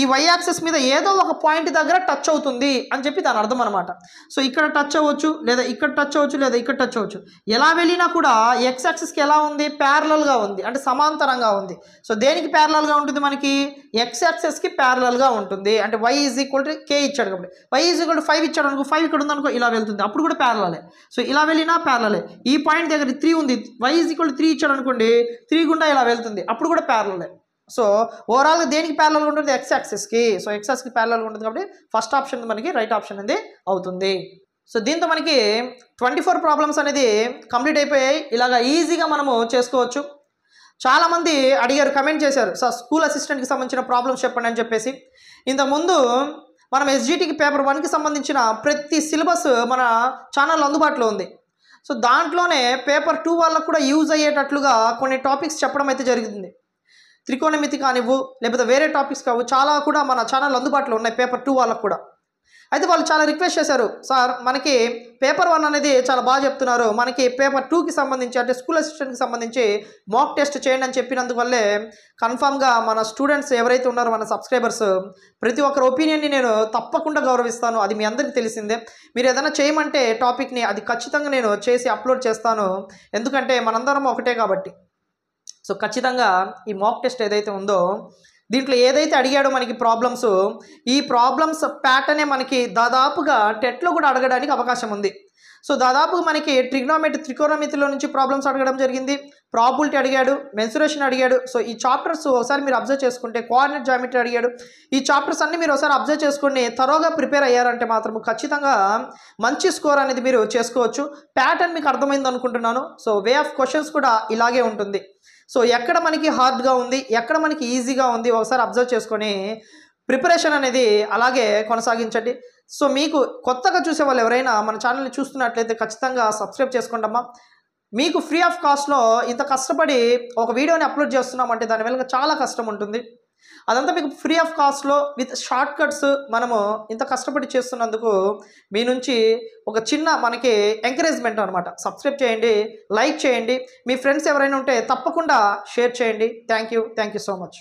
ఈ y యాక్సెస్ మీద ఏదో ఒక పాయింట్ దగ్గర టచ్ అవుతుంది అని చెప్పి దాని అర్థం అనమాట. సో ఇక్కడ టచ్ అవ్వచ్చు, లేదా ఇక్కడ టచ్ అవ్వచ్చు, లేదా ఇక్కడ టచ్ అవ్వచ్చు. ఎలా వెళ్ళినా కూడా x యాక్సెస్కి ఎలా ఉంది, ప్యారలల్గా ఉంది, అంటే సమాంతరంగా ఉంది. సో దేనికి ప్యారలల్గా ఉంటుంది మనకి, x యాక్సెస్కి ప్యారలల్గా ఉంటుంది. అంటే y is equal to k ఇచ్చాడు కాబట్టి, y ఈజ్ ఈక్వల్ టు 5 ఇచ్చాడు అనుకో, 5 ఇక్కడ ఉంది అనుకో, ఇలా వెళ్తుంది, అప్పుడు కూడా ప్యారలలే. సో ఇలా వెళ్ళినా ప్యారలలే. ఈ పాయింట్ దగ్గర 3 ఉంది, y ఈజ్ ఈక్వల్ టు 3 ఇచ్చాడు అనుకోండి, 3 గుండా ఇలా వెళ్తుంది, అప్పుడు కూడా ప్యారలలే. సో ఓవరాల్గా దేనికి ప్యారలల్గా ఉంటుంది, x యాక్సెస్కి. సో x యాక్సెస్కి ప్యారలల్గా ఉంటుంది కాబట్టి ఫస్ట్ ఆప్షన్ మనకి రైట్ ఆప్షన్ అనేది అవుతుంది. సో దీంతో మనకి 24 ప్రాబ్లమ్స్ అనేది కంప్లీట్ అయిపోయాయి. ఇలాగా ఈజీగా మనము చేసుకోవచ్చు. చాలామంది అడిగారు, కమెంట్ చేశారు, సార్ స్కూల్ అసిస్టెంట్కి సంబంధించిన ప్రాబ్లమ్స్ చెప్పండి అని చెప్పేసి. ఇంతకుముందు మనం SGTకి పేపర్ 1కి సంబంధించిన ప్రతి సిలబస్ మన ఛానల్లో అందుబాటులో ఉంది. సో దాంట్లోనే పేపర్ 2 వాళ్ళకు కూడా యూజ్ అయ్యేటట్లుగా కొన్ని టాపిక్స్ చెప్పడం అయితే జరుగుతుంది. త్రికోణమితి కానివ్వు, లేకపోతే వేరే టాపిక్స్ కావు, చాలా కూడా మన ఛానల్ అందుబాటులో ఉన్నాయి పేపర్ 2 వాళ్ళకు కూడా. అయితే వాళ్ళు చాలా రిక్వెస్ట్ చేశారు, సార్ మనకి పేపర్ 1 అనేది చాలా బాగా చెప్తున్నారు, మనకి పేపర్ 2కి సంబంధించి అంటే స్కూల్ అసిస్టెంట్కి సంబంధించి మాక్ టెస్ట్ చేయండి అని చెప్పినందువల్లే కన్ఫామ్గా మన స్టూడెంట్స్ ఎవరైతే ఉన్నారో మన సబ్స్క్రైబర్స్, ప్రతి ఒక్కరి ఒపీనియన్ని నేను తప్పకుండా గౌరవిస్తాను. అది మీ అందరికీ తెలిసిందే. మీరు ఏదైనా చేయమంటే టాపిక్ని అది ఖచ్చితంగా నేను చేసి అప్లోడ్ చేస్తాను, ఎందుకంటే మనందరం ఒకటే కాబట్టి. సో ఖచ్చితంగా ఈ మాక్ టెస్ట్ ఏదైతే ఉందో దీంట్లో ఏదైతే అడిగాడో మనకి ప్రాబ్లమ్స్, ఈ ప్రాబ్లమ్స్ ప్యాటర్నే మనకి దాదాపుగా టెట్లో కూడా అడగడానికి అవకాశం ఉంది. సో దాదాపుగా మనకి త్రికోణమితిలో నుంచి ప్రాబ్లమ్స్ అడగడం జరిగింది, ప్రాబిలిటీ అడిగాడు, మెన్సురేషన్ అడిగాడు. సో ఈ చాప్టర్స్ ఒకసారి మీరు అబ్జర్వ్ చేసుకుంటే, కోఆర్డినేట్ జామెట్రీ అడిగాడు. ఈ చాప్టర్స్ అన్ని మీరు ఒకసారి అబ్జర్వ్ చేసుకుని తరోగా ప్రిపేర్ అయ్యారంటే మాత్రం ఖచ్చితంగా మంచి స్కోర్ అనేది మీరు చేసుకోవచ్చు. ప్యాటర్న్ మీకు అర్థమైంది అనుకుంటున్నాను. సో వే ఆఫ్ క్వశ్చన్స్ కూడా ఇలాగే ఉంటుంది. సో ఎక్కడ మనకి హార్డ్గా ఉంది, ఎక్కడ మనకి ఈజీగా ఉంది ఒకసారి అబ్జర్వ్ చేసుకొని ప్రిపరేషన్ అనేది అలాగే కొనసాగించండి. సో మీకు కొత్తగా చూసే వాళ్ళు ఎవరైనా మన ఛానల్ని చూస్తున్నట్లయితే ఖచ్చితంగా సబ్స్క్రైబ్ చేసుకోండి అమ్మా. మీకు ఫ్రీ ఆఫ్ కాస్ట్లో ఇంత కష్టపడి ఒక వీడియోని అప్లోడ్ చేస్తున్నామంటే దాని వల్ల చాలా కష్టం ఉంటుంది. అదంతా మీకు ఫ్రీ ఆఫ్ కాస్ట్లో విత్ షార్ట్ కట్స్ మనము ఇంత కష్టపడి చేస్తున్నందుకు మీ నుంచి ఒక చిన్న మనకి ఎంకరేజ్మెంట్ అనమాట. సబ్స్క్రైబ్ చేయండి, లైక్ చేయండి, మీ ఫ్రెండ్స్ ఎవరైనా ఉంటే తప్పకుండా షేర్ చేయండి. Thank you so much.